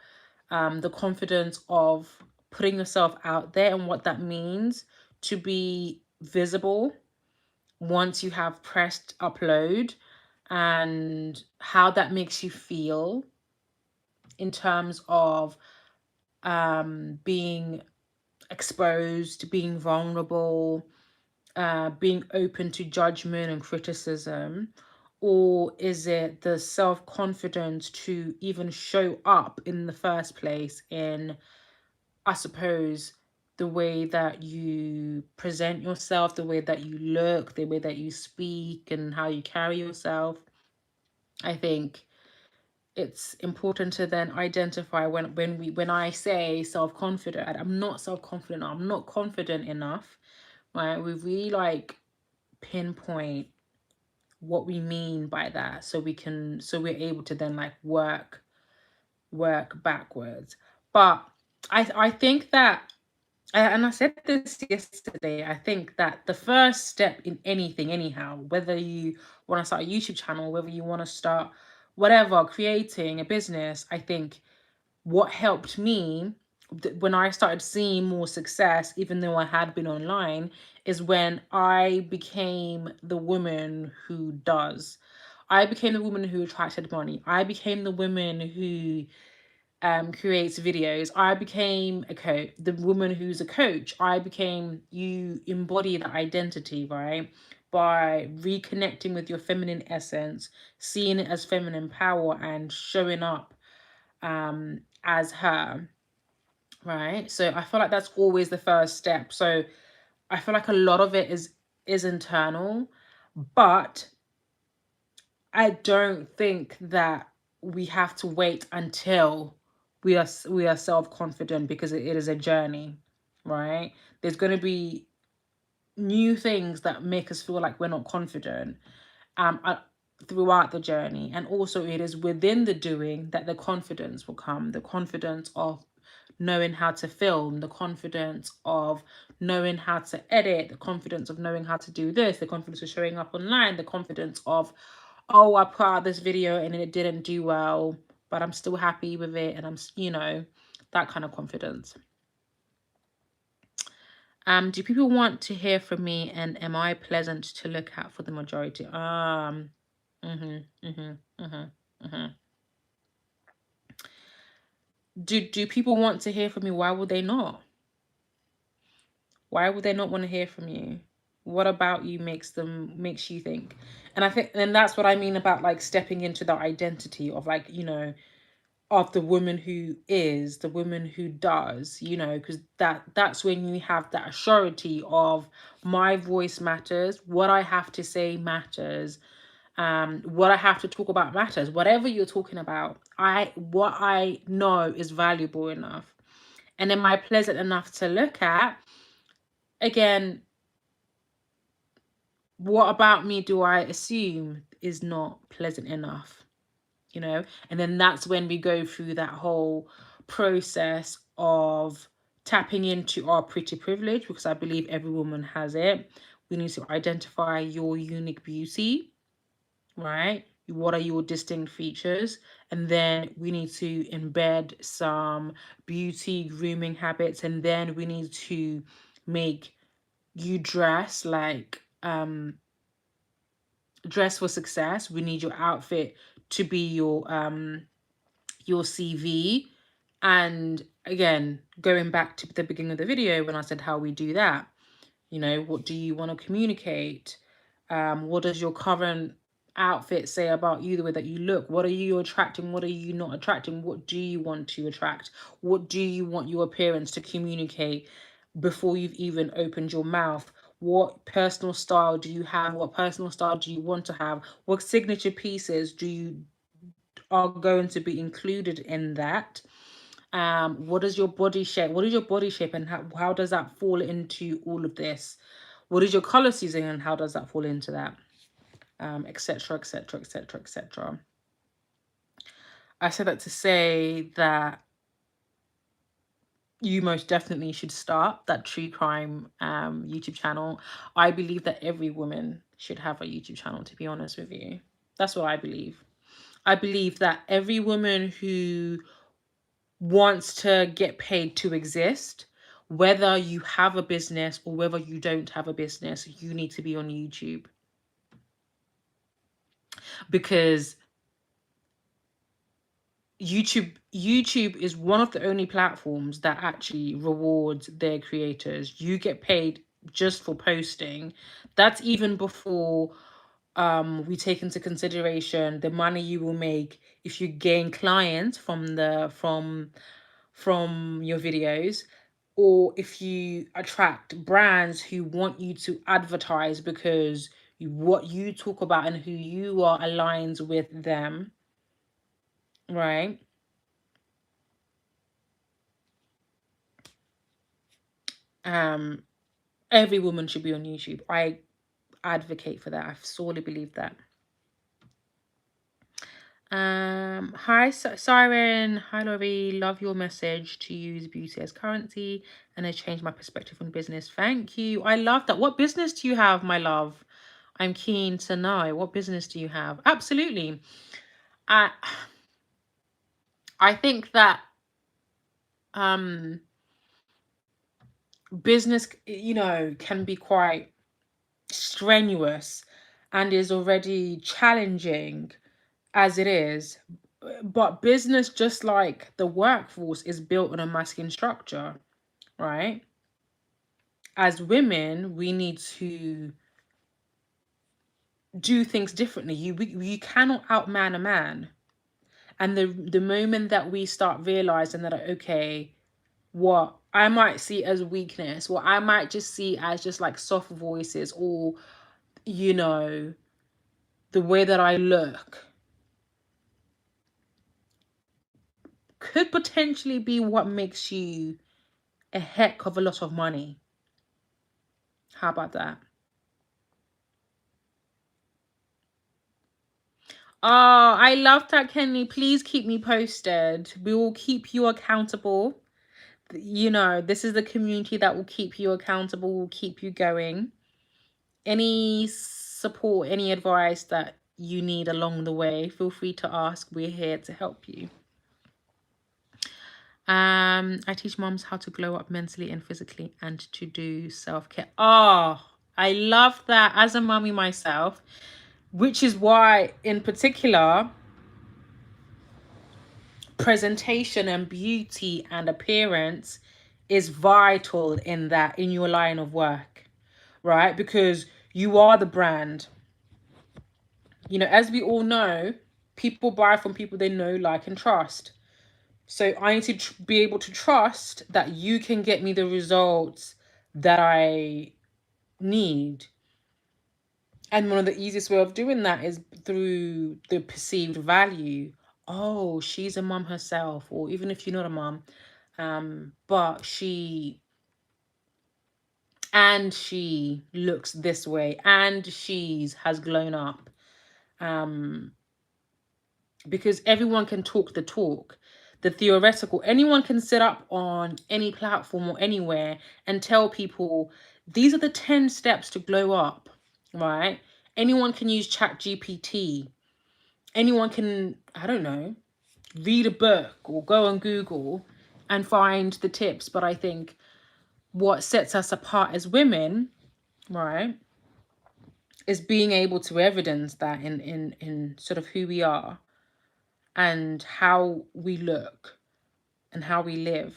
the confidence of putting yourself out there and what that means to be visible once you have pressed upload, and how that makes you feel in terms of being exposed, being vulnerable, being open to judgment and criticism? Or is it the self-confidence to even show up in the first place in, I suppose, the way that you present yourself, the way that you look, the way that you speak, and how you carry yourself? I think it's important to then identify when I say self-confident, I'm not self-confident, I'm not confident enough, right? We really pinpoint what we mean by that, so we're able to then work backwards. But I think that, and I said this yesterday, I think that the first step in anything, anyhow, whether you want to start a YouTube channel, whether you want to start whatever, creating a business, I think what helped me when I started seeing more success, even though I had been online, is when I became the woman who does. I became the woman who attracted money. I became the woman who creates videos. I became the woman who's a coach. You embody that identity, right? By reconnecting with your feminine essence, seeing it as feminine power, and showing up as her, right? So I feel like that's always the first step. So I feel like a lot of it is internal, but I don't think that we have to wait until we are self-confident, because it is a journey, right? There's going to be new things that make us feel like we're not confident throughout the journey, and also it is within the doing that the confidence will come, the confidence of knowing how to film, the confidence of knowing how to edit, the confidence of knowing how to do this, the confidence of showing up online, the confidence of, oh, I put out this video and it didn't do well, but I'm still happy with it, and I'm that kind of confidence. Do people want to hear from me, and am I pleasant to look at for the majority? Do people want to hear from me? Why would they not? Why would they not want to hear from you? What about you makes you think? And I think, and that's what I mean about stepping into that identity of of the woman who is, the woman who does, because that's when you have that surety of, my voice matters, what I have to say matters, what I have to talk about matters. Whatever you're talking about, what I know is valuable enough. And am I pleasant enough to look at? Again, what about me do I assume is not pleasant enough? And then that's when we go through that whole process of tapping into our pretty privilege, because I believe every woman has it. We need to identify your unique beauty, right? What are your distinct features? And then we need to embed some beauty grooming habits, and then we need to make you dress like dress for success. We need your outfit to be your CV. And again, going back to the beginning of the video when I said how we do that, you know, what do you want to communicate? What does your current outfit say about you, the way that you look? What are you attracting? What are you not attracting? What do you want to attract? What do you want your appearance to communicate before you've even opened your mouth? What personal style do you have? What personal style do you want to have? What signature pieces do you are going to be included in that? What is your body shape? What is your body shape, and how does that fall into all of this? What is your color season, and how does that fall into that? Etc, etc, etc, etc. I said that to say that you most definitely should start that true crime YouTube channel. I believe that every woman should have a YouTube channel, to be honest with you. That's what I believe. I believe that every woman who wants to get paid to exist, whether you have a business or whether you don't have a business, you need to be on YouTube. Because YouTube is one of the only platforms that actually rewards their creators. You get paid just for posting. That's even before we take into consideration the money you will make if you gain clients from your videos, or if you attract brands who want you to advertise because what you talk about and who you are aligns with them, right? Every woman should be on YouTube. I advocate for that. I sorely believe that. Hi Siren, hi Laurie, love your message to use beauty as currency and has changed my perspective on business. Thank you. I love that. What business do you have, my love? I'm keen to know. What business do you have? Absolutely. I think that business, you know, can be quite strenuous and is already challenging as it is. But business, just like the workforce, is built on a masculine structure, right? As women, we need to do things differently. You cannot outman a man. And the moment that we start realizing that, okay, what I might see as weakness, what I might just see as just like soft voices, or, you know, the way that I look, could potentially be what makes you a heck of a lot of money. How about that? Oh, I love that, Kenny. Please keep me posted. We will keep you accountable. You know, this is the community that will keep you accountable, will keep you going. Any support, any advice that you need along the way, feel free to ask. We're here to help you. I teach moms how to glow up mentally and physically and to do self-care. Oh, I love that as a mommy myself, which is why in particular presentation and beauty and appearance is vital in your line of work, right? Because you are the brand. You know, as we all know, people buy from people they know, like, and trust. So I need to be able to trust that you can get me the results that I need. And one of the easiest way of doing that is through the perceived value. Oh, she's a mom herself, or even if you're not a mom, but she looks this way, and has grown up. Because everyone can talk the talk, the theoretical. Anyone can sit up on any platform or anywhere and tell people these are the 10 steps to glow up, right? Anyone can use ChatGPT. Anyone can, I don't know, read a book or go on Google and find the tips. But I think what sets us apart as women, right, is being able to evidence that in sort of who we are and how we look and how we live.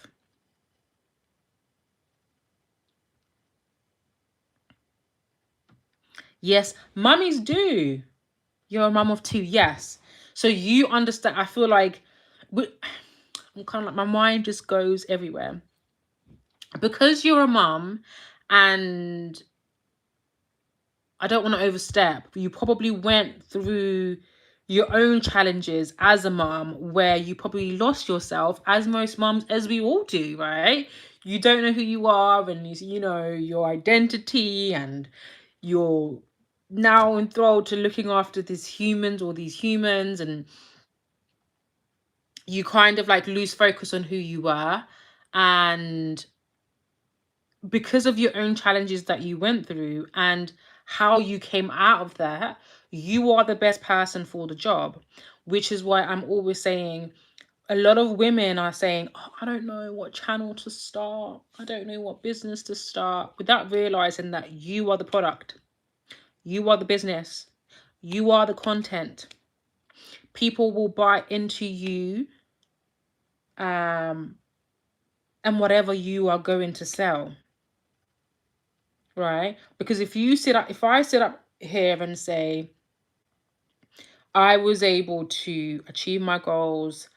Yes, mummies do. You're a mum of two, yes. So you understand. I feel like I'm kind of like, my mind just goes everywhere. Because you're a mum, and I don't want to overstep, you probably went through your own challenges as a mum where you probably lost yourself, as most mums, as we all do, right? You don't know who you are, and you know your identity, and you're now enthralled to looking after these humans, and you kind of like lose focus on who you were. And because of your own challenges that you went through and how you came out of that, you are the best person for the job. Which is why I'm always saying, a lot of women are saying, oh, I don't know what channel to start, I don't know what business to start, without realizing that you are the product, you are the business, you are the content. People will buy into you, and whatever you are going to sell, right? Because if I sit up here and say I was able to achieve my goals,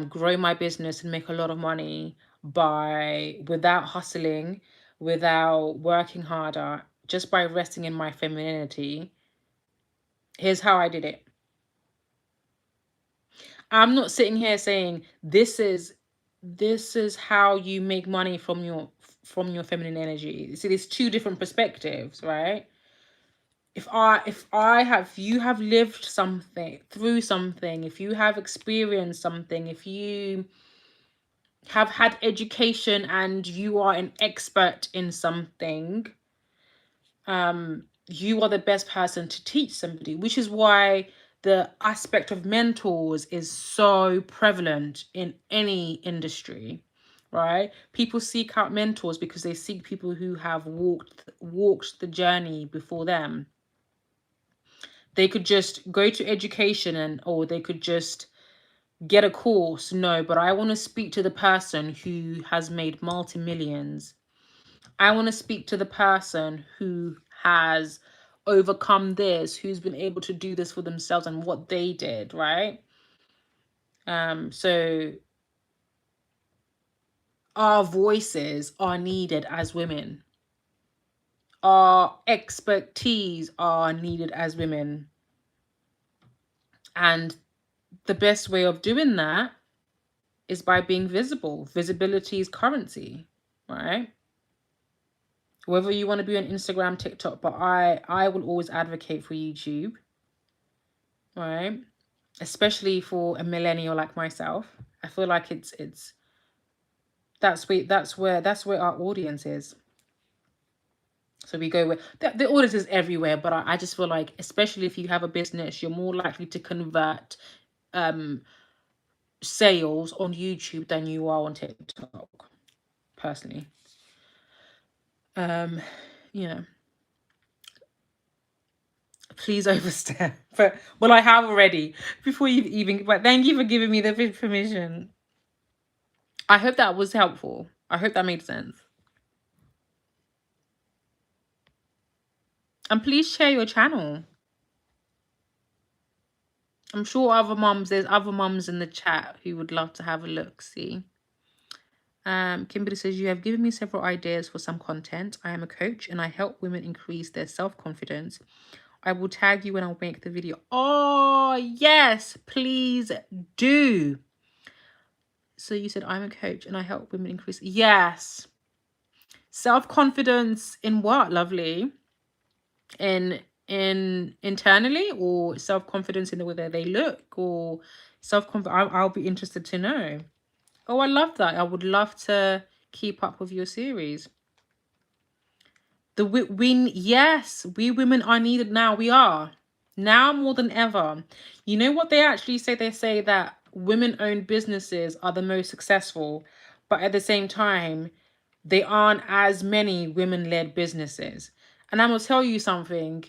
grow my business and make a lot of money without hustling, without working harder, just by resting in my femininity, here's how I did it. I'm not sitting here saying this is how you make money from your feminine energy. See, there's two different perspectives, right? If you have lived something, through something, if you have experienced something, if you have had education and you are an expert in something, you are the best person to teach somebody, which is why the aspect of mentors is so prevalent in any industry, right? People seek out mentors because they seek people who have walked the journey before them. They could just go to education, or they could just get a course. No, but I want to speak to the person who has made multi-millions. I want to speak to the person who has overcome this, who's been able to do this for themselves and what they did, right? So our voices are needed as women. Our expertise are needed as women. And the best way of doing that is by being visible. Visibility is currency, right? Whether you want to be on Instagram, TikTok, but I will always advocate for YouTube, right? Especially for a millennial like myself. I feel like that's where our audience is. So we go with the audience is everywhere, but I just feel like, especially if you have a business, you're more likely to convert sales on YouTube than you are on TikTok, personally. You know, please overstep. But well, I have already. Before you even, but thank you for giving me the permission. I hope that was helpful. I hope that made sense. And please share your channel. I'm sure there's other mums in the chat who would love to have a look. See. Kimberly says, you have given me several ideas for some content. I am a coach and I help women increase their self-confidence. I will tag you when I make the video. Oh, yes, please do. So you said, I'm a coach and I help women increase. Yes. Self-confidence in what, lovely? In internally, or self-confidence in the way that they look, or self-confidence? I'll be interested to know. Oh, I love that. I would love to keep up with your series. Yes, we women are needed now. We are now more than ever. You know what they actually say? They say that women-owned businesses are the most successful, but at the same time, they aren't as many women-led businesses. And I'm gonna tell you something.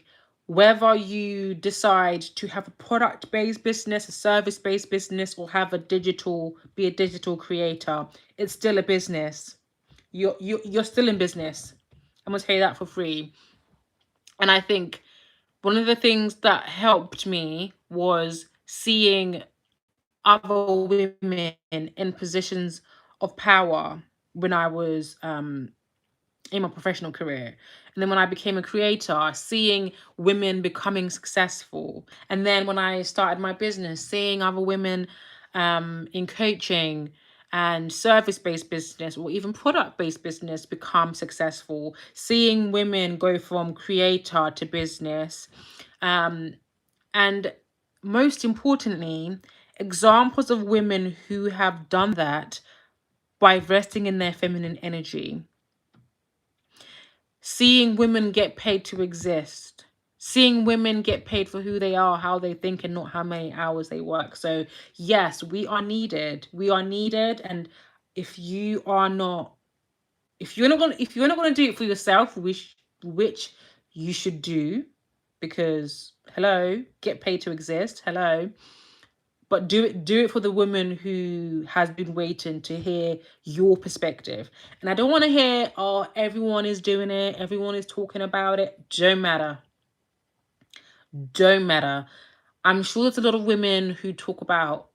Whether you decide to have a product-based business, a service-based business, or be a digital creator, it's still a business. You're still in business. I'm gonna tell you that for free. And I think one of the things that helped me was seeing other women in positions of power when I was in my professional career. And then when I became a creator, seeing women becoming successful. And then when I started my business, seeing other women in coaching and service-based business or even product-based business become successful, seeing women go from creator to business. And most importantly, examples of women who have done that by resting in their feminine energy. Seeing women get paid to exist, seeing women get paid for who they are, how they think, and not how many hours they work. So yes, we are needed. We are needed. And if you are not, if you're not gonna do it for yourself, which you should do, because hello, get paid to exist. Hello. But do it for the woman who has been waiting to hear your perspective. And I don't want to hear, oh, everyone is doing it, everyone is talking about it. Don't matter. Don't matter. I'm sure there's a lot of women who talk about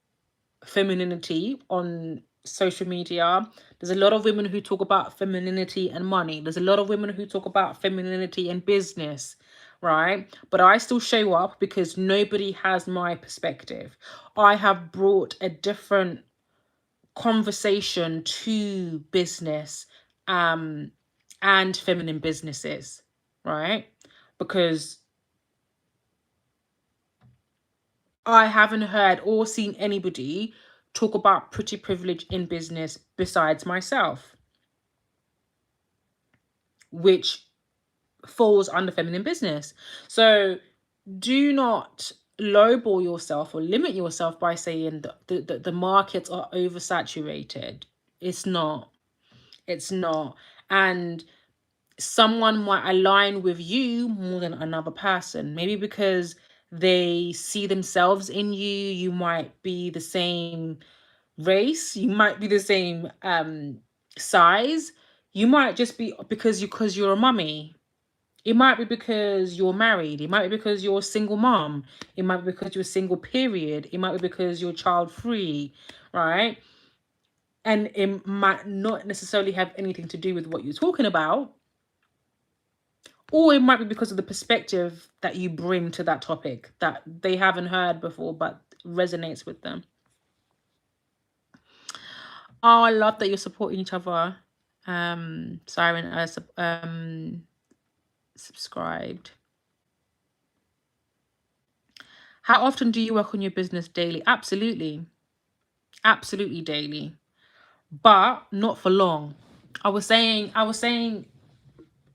femininity on social media. There's a lot of women who talk about femininity and money. There's a lot of women who talk about femininity and business, right? But I still show up because nobody has my perspective. I have brought a different conversation to business and feminine businesses, right? Because I haven't heard or seen anybody talk about pretty privilege in business besides myself, which falls under feminine business. So do not lowball yourself or limit yourself by saying that the markets are oversaturated. It's not. It's not. And someone might align with you more than another person. Maybe because they see themselves in you. You might be the same race, you might be the same size, you might just be because you're a mummy, it might be because you're married, it might be because you're a single mom, it might be because you're single period, it might be because you're child free, right? And it might not necessarily have anything to do with what you're talking about, or it might be because of the perspective that you bring to that topic that they haven't heard before but resonates with them. Oh, I love that you're supporting each other. Siren subscribed. How often do you work on your business? Daily? Absolutely. Absolutely daily. But not for long. I was saying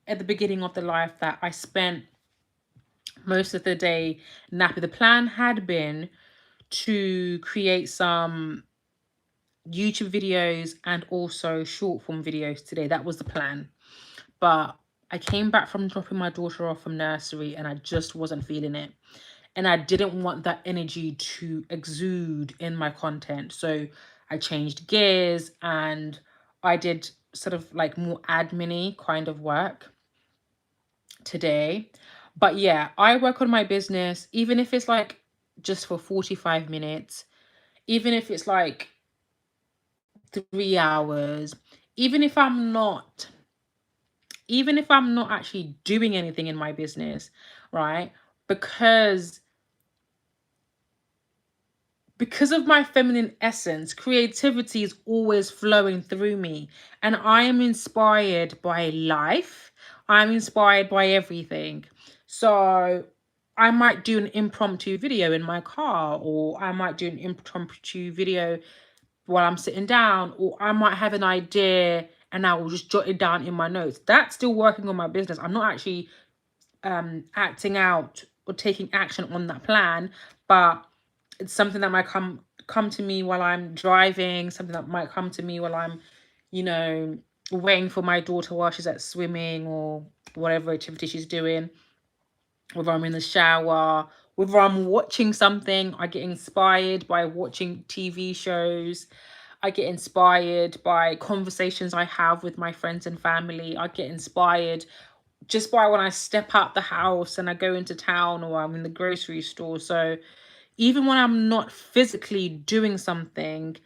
at the beginning of the live that I spent most of the day napping. The plan had been to create some YouTube videos and also short form videos today. That was the plan. But I came back from dropping my daughter off from nursery and I just wasn't feeling it. And I didn't want that energy to exude in my content. So I changed gears and I did sort of like more admin-y kind of work today. But yeah, I work on my business, even if it's like just for 45 minutes, even if it's like 3 hours, even if I'm not actually doing anything in my business, right? Because of my feminine essence, creativity is always flowing through me. And I am inspired by life. I'm inspired by everything. So I might do an impromptu video in my car, or I might do an impromptu video while I'm sitting down, or I might have an idea and I will just jot it down in my notes. That's still working on my business. I'm not actually acting out or taking action on that plan, but it's something that might come to me while I'm driving, something that might come to me while I'm, you know, waiting for my daughter while she's at swimming or whatever activity she's doing, whether I'm in the shower, whether I'm watching something. I get inspired by watching TV shows. I get inspired by conversations I have with my friends and family. I get inspired just by when I step out the house and I go into town or I'm in the grocery store. So even when I'm not physically doing something,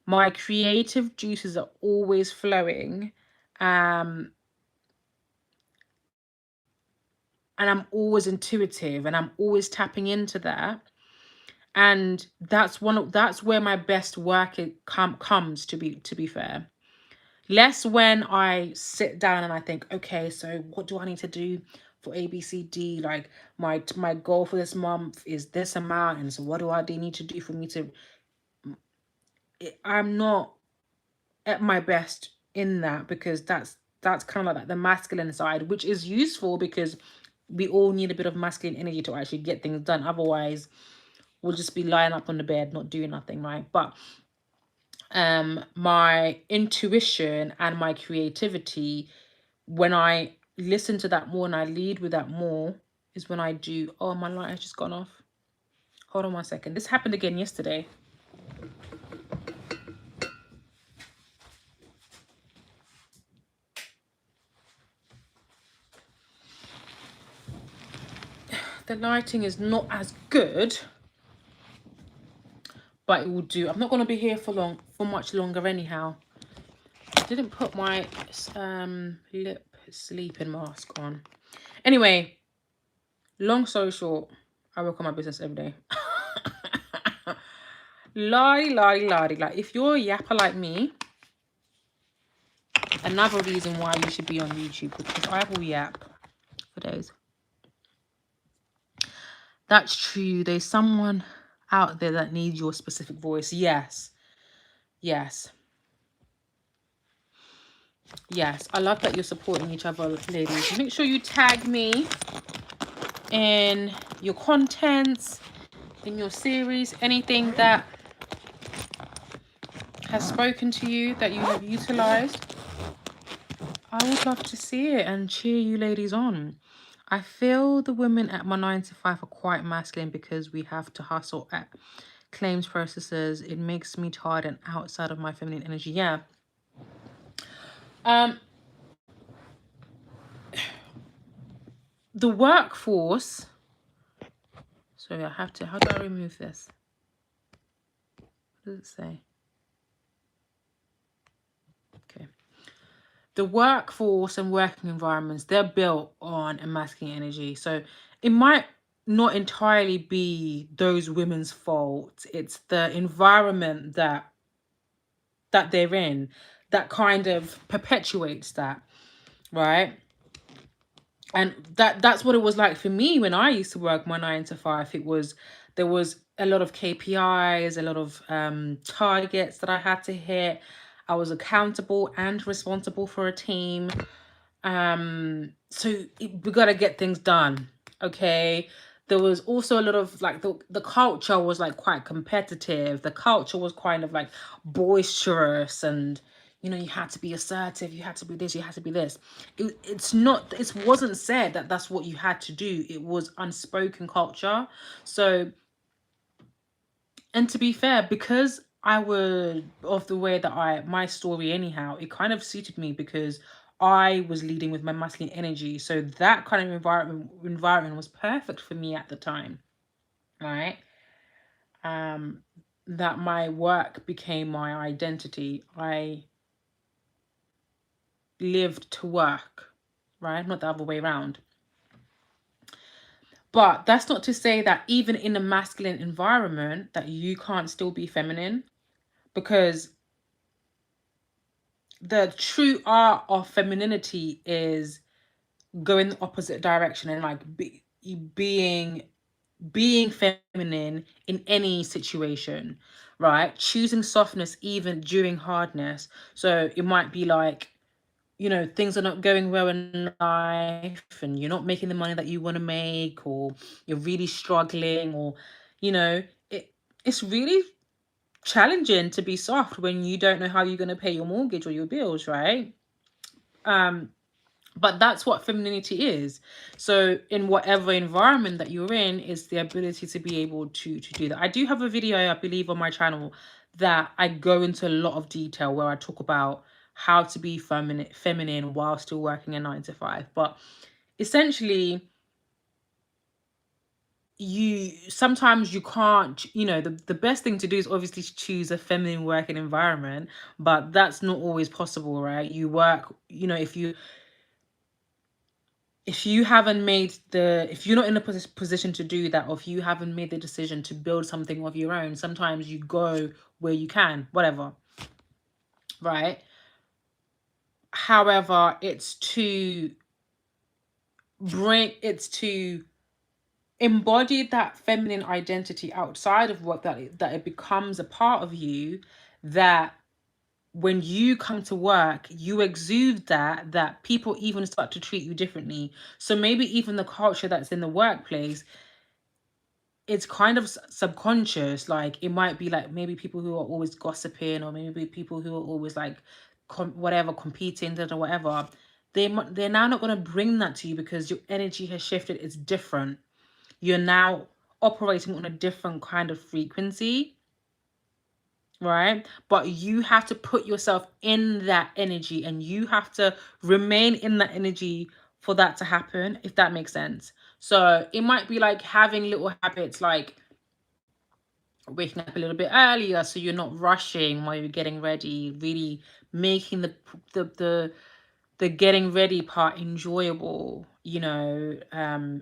my creative juices are always flowing. And I'm always intuitive and I'm always tapping into that. And that's where my best work comes, to be fair. Less when I sit down and I think, okay, so what do I need to do for ABCD? Like my goal for this month is this amount, and so what do I need to do for me to? I'm not at my best in that, because that's kind of like the masculine side, which is useful because we all need a bit of masculine energy to actually get things done. Otherwise, we'll just be lying up on the bed, not doing nothing, right? But my intuition and my creativity, when I listen to that more and I lead with that more, is when I do. Oh, my light has just gone off. Hold on 1 second. This happened again yesterday. The lighting is not as good, but it will do. I'm not going to be here for much longer anyhow. I didn't put my lip sleeping mask on. Anyway, long story short, I work on my business every day. Like, if you're a yapper like me, another reason why you should be on YouTube, because I will yap for days. That's true. There's someone out there that needs your specific voice. Yes. Yes. Yes. I love that you're supporting each other, ladies. Make sure you tag me in your contents, in your series, anything that has spoken to you that you have utilized. I would love to see it and cheer you ladies on. I feel the women at my 9 to 5 are quite masculine because we have to hustle at claims processes. It makes me tired and outside of my feminine energy. Yeah. The workforce. Sorry, I have to. How do I remove this? What does it say? Okay. The workforce and working environments, they're built on a masculine energy. So it might not entirely be those women's fault. It's the environment that they're in that kind of perpetuates that, right? And that's what it was like for me when I used to work my 9 to 5. There was a lot of KPIs, a lot of targets that I had to hit. I was accountable and responsible for a team. So we got to get things done. Okay. There was also a lot of like the culture was like quite competitive. The culture was kind of like boisterous, and you know, you had to be assertive, you had to be this, you had to be this. It wasn't said that that's what you had to do. It was unspoken culture. So, and to be fair, because I was of the way that my story anyhow, it kind of suited me because I was leading with my masculine energy. So that kind of environment was perfect for me at the time, right? That my work became my identity. I lived to work, right? Not the other way around. But that's not to say that even in a masculine environment that you can't still be feminine, because the true art of femininity is going the opposite direction and like being feminine in any situation, right? Choosing softness even during hardness. So it might be like you know, things are not going well in life and you're not making the money that you want to make, or you're really struggling, or, you know, it's really challenging to be soft when you don't know how you're going to pay your mortgage or your bills, right? But that's what femininity is. So in whatever environment that you're in, is the ability to be able to do that. I do have a video, I believe, on my channel that I go into a lot of detail where I talk about how to be feminine while still working a 9 to 5. But essentially, sometimes you can't, you know, the best thing to do is obviously to choose a feminine working environment, but that's not always possible, right? You work, you know, if you haven't made if you're not in a position to do that, or if you haven't made the decision to build something of your own, sometimes you go where you can, whatever, right? However, it's to embody that feminine identity outside of work, that it becomes a part of you, that when you come to work, you exude that people even start to treat you differently. So maybe even the culture that's in the workplace, it's kind of subconscious. Like, it might be like maybe people who are always gossiping, or maybe people who are always like whatever, competing or whatever. They're now not going to bring that to you, because your energy has shifted. It's different. You're now operating on a different kind of frequency, right? But you have to put yourself in that energy, and you have to remain in that energy for that to happen, if that makes sense. So it might be like having little habits, like waking up a little bit earlier so you're not rushing while you're getting ready, really making the getting ready part enjoyable. You know,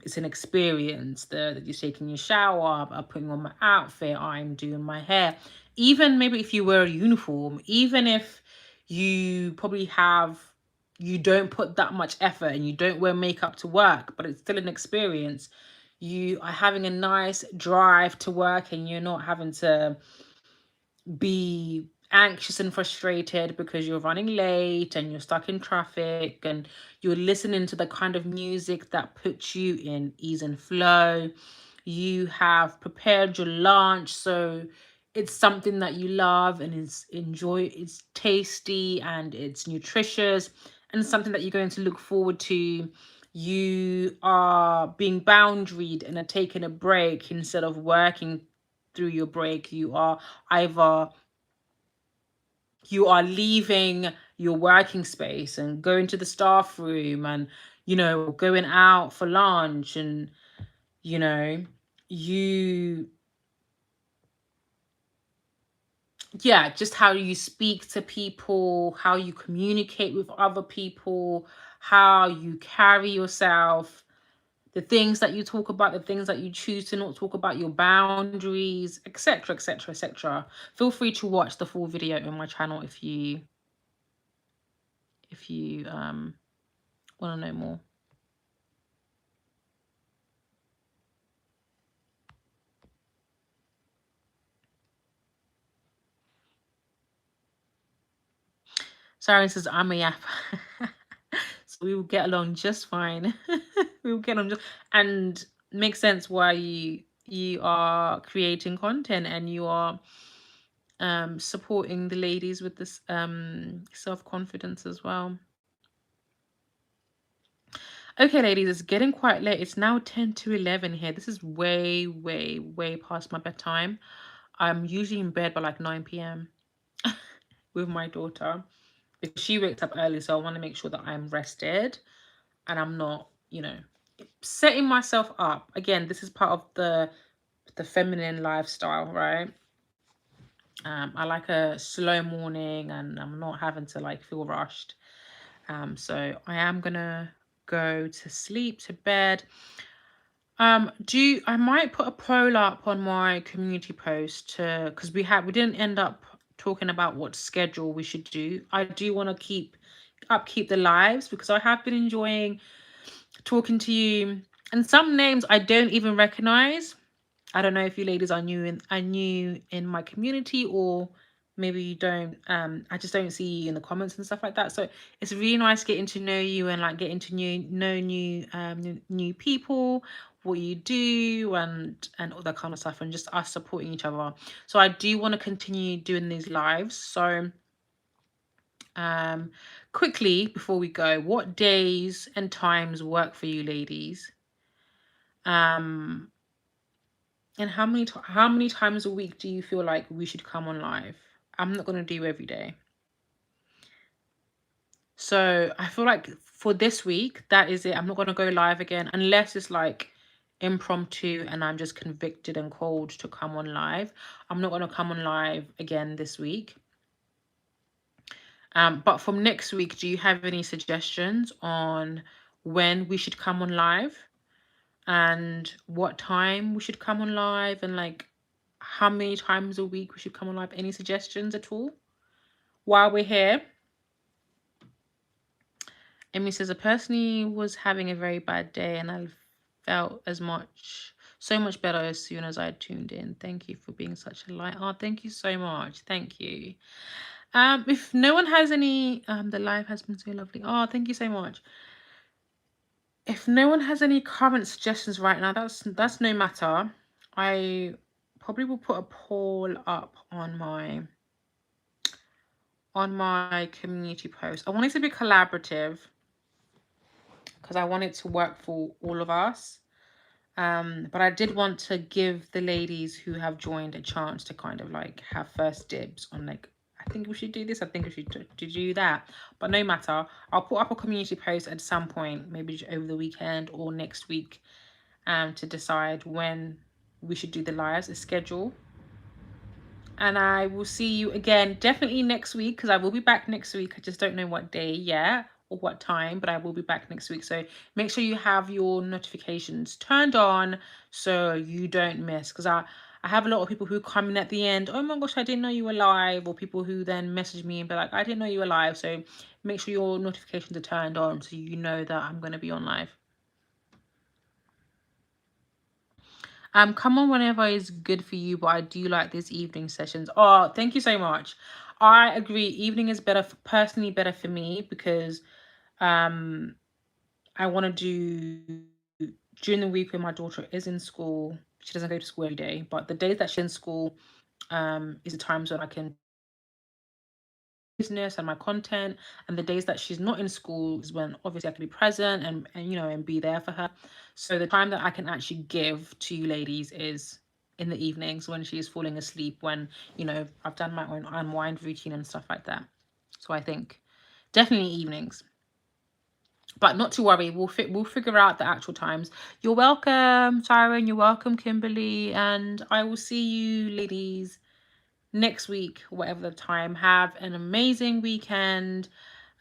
it's an experience. That you're taking your shower, I'm putting on my outfit, I'm doing my hair. Even maybe if you wear a uniform, even if you probably you don't put that much effort and you don't wear makeup to work, but it's still an experience. You are having a nice drive to work, and you're not having to be anxious and frustrated because you're running late and you're stuck in traffic, and you're listening to the kind of music that puts you in ease and flow. You have prepared your lunch, so it's something that you love and it's tasty and it's nutritious, and something that you're going to look forward to. You are being boundaried and are taking a break instead of working through your break. You are leaving your working space and going to the staff room, and, you know, going out for lunch, and, you know, you yeah, just how you speak to people, how you communicate with other people, how you carry yourself, the things that you talk about, the things that you choose to not talk about, your boundaries, etc., etc., etc. Feel free to watch the full video on my channel if you want to know more. Sarah says, I'm a yap. So we will get along just fine. We will get along just, and makes sense why you are creating content, and you are supporting the ladies with this self-confidence as well. Okay, ladies, it's getting quite late. It's now 10 to 11 here. This is way, way, way past my bedtime. I'm usually in bed by like 9 p.m. with my daughter, because she wakes up early, so I want to make sure that I'm rested and I'm not, you know, setting myself up. Again, this is part of the feminine lifestyle, right? I like a slow morning, and I'm not having to like feel rushed. So I am gonna go to sleep, to bed. I might put a poll up on my community post, because we didn't end up talking about what schedule we should do. I do want to keep the lives, because I have been enjoying talking to you, and some names I don't even recognize. I don't know if you ladies are new in my community, or maybe you don't, I just don't see you in the comments and stuff like that. So it's really nice getting to know you and like getting to know new people, what you do, and all that kind of stuff, and just us supporting each other. So I do want to continue doing these lives. So quickly before we go, what days and times work for you, ladies? And how many times a week do you feel like we should come on live? I'm not going to do every day. So I feel like for this week, that is it. I'm not going to go live again unless it's like impromptu and I'm just convicted and called to come on live. I'm not going to come on live again this week. But from next week, do you have any suggestions on when we should come on live and what time we should come on live, and like how many times a week we should come on live? Any suggestions at all while we're here? Amy says, I personally was having a very bad day and I felt so much better as soon as I tuned in. Thank you for being such a light. Oh, thank you so much. Thank you. If no one has any, the live has been so lovely. Oh, thank you so much. If no one has any current suggestions right now, that's no matter. I probably will put a poll up on my community post. I want it to be collaborative because I want it to work for all of us. But I did want to give the ladies who have joined a chance to kind of like have first dibs on like, I think we should do this, I think we should do that. But no matter, I'll put up a community post at some point, maybe over the weekend or next week, to decide when we should do the lives, a schedule. And I will see you again definitely next week, because I will be back next week. I just don't know what day yet or what time, but I will be back next week. So make sure you have your notifications turned on so you don't miss, because I have a lot of people who come in at the end, oh my gosh, I didn't know you were live, or people who then message me and be like, I didn't know you were live. So make sure your notifications are turned on so you know that I'm going to be on live. Come on whenever is good for you, but I do like these evening sessions. Oh, thank you so much. I agree. Evening is personally better for me, because I want to do during the week when my daughter is in school. She doesn't go to school every day, but the days that she's in school is the times when I can business and my content, and the days that she's not in school is when obviously I can be present and you know, and be there for her. So the time that I can actually give to you ladies is in the evenings when she's falling asleep, when, you know, I've done my own unwind routine and stuff like that. So I think definitely evenings, but not to worry, we'll figure out the actual times. You're welcome, Tyron, you're welcome, Kimberly, and I will see you ladies next week, whatever the time. Have an amazing weekend.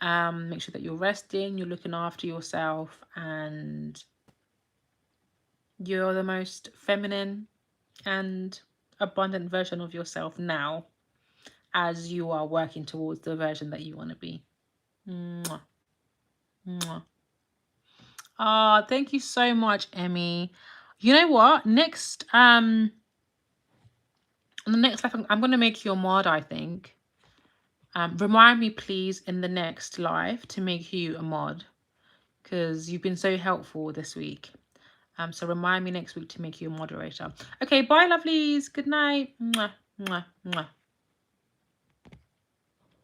Make sure that you're resting, you're looking after yourself, and you're the most feminine and abundant version of yourself now, as you are working towards the version that you want to be. Mwah. Mwah. Oh, thank you so much, Emmy. You know what? Next, on the next live, I'm going to make you a mod, I think. Remind me, please, in the next live to make you a mod, because you've been so helpful this week. So remind me next week to make you a moderator. Okay, bye, lovelies. Good night. Mwah, mwah, mwah.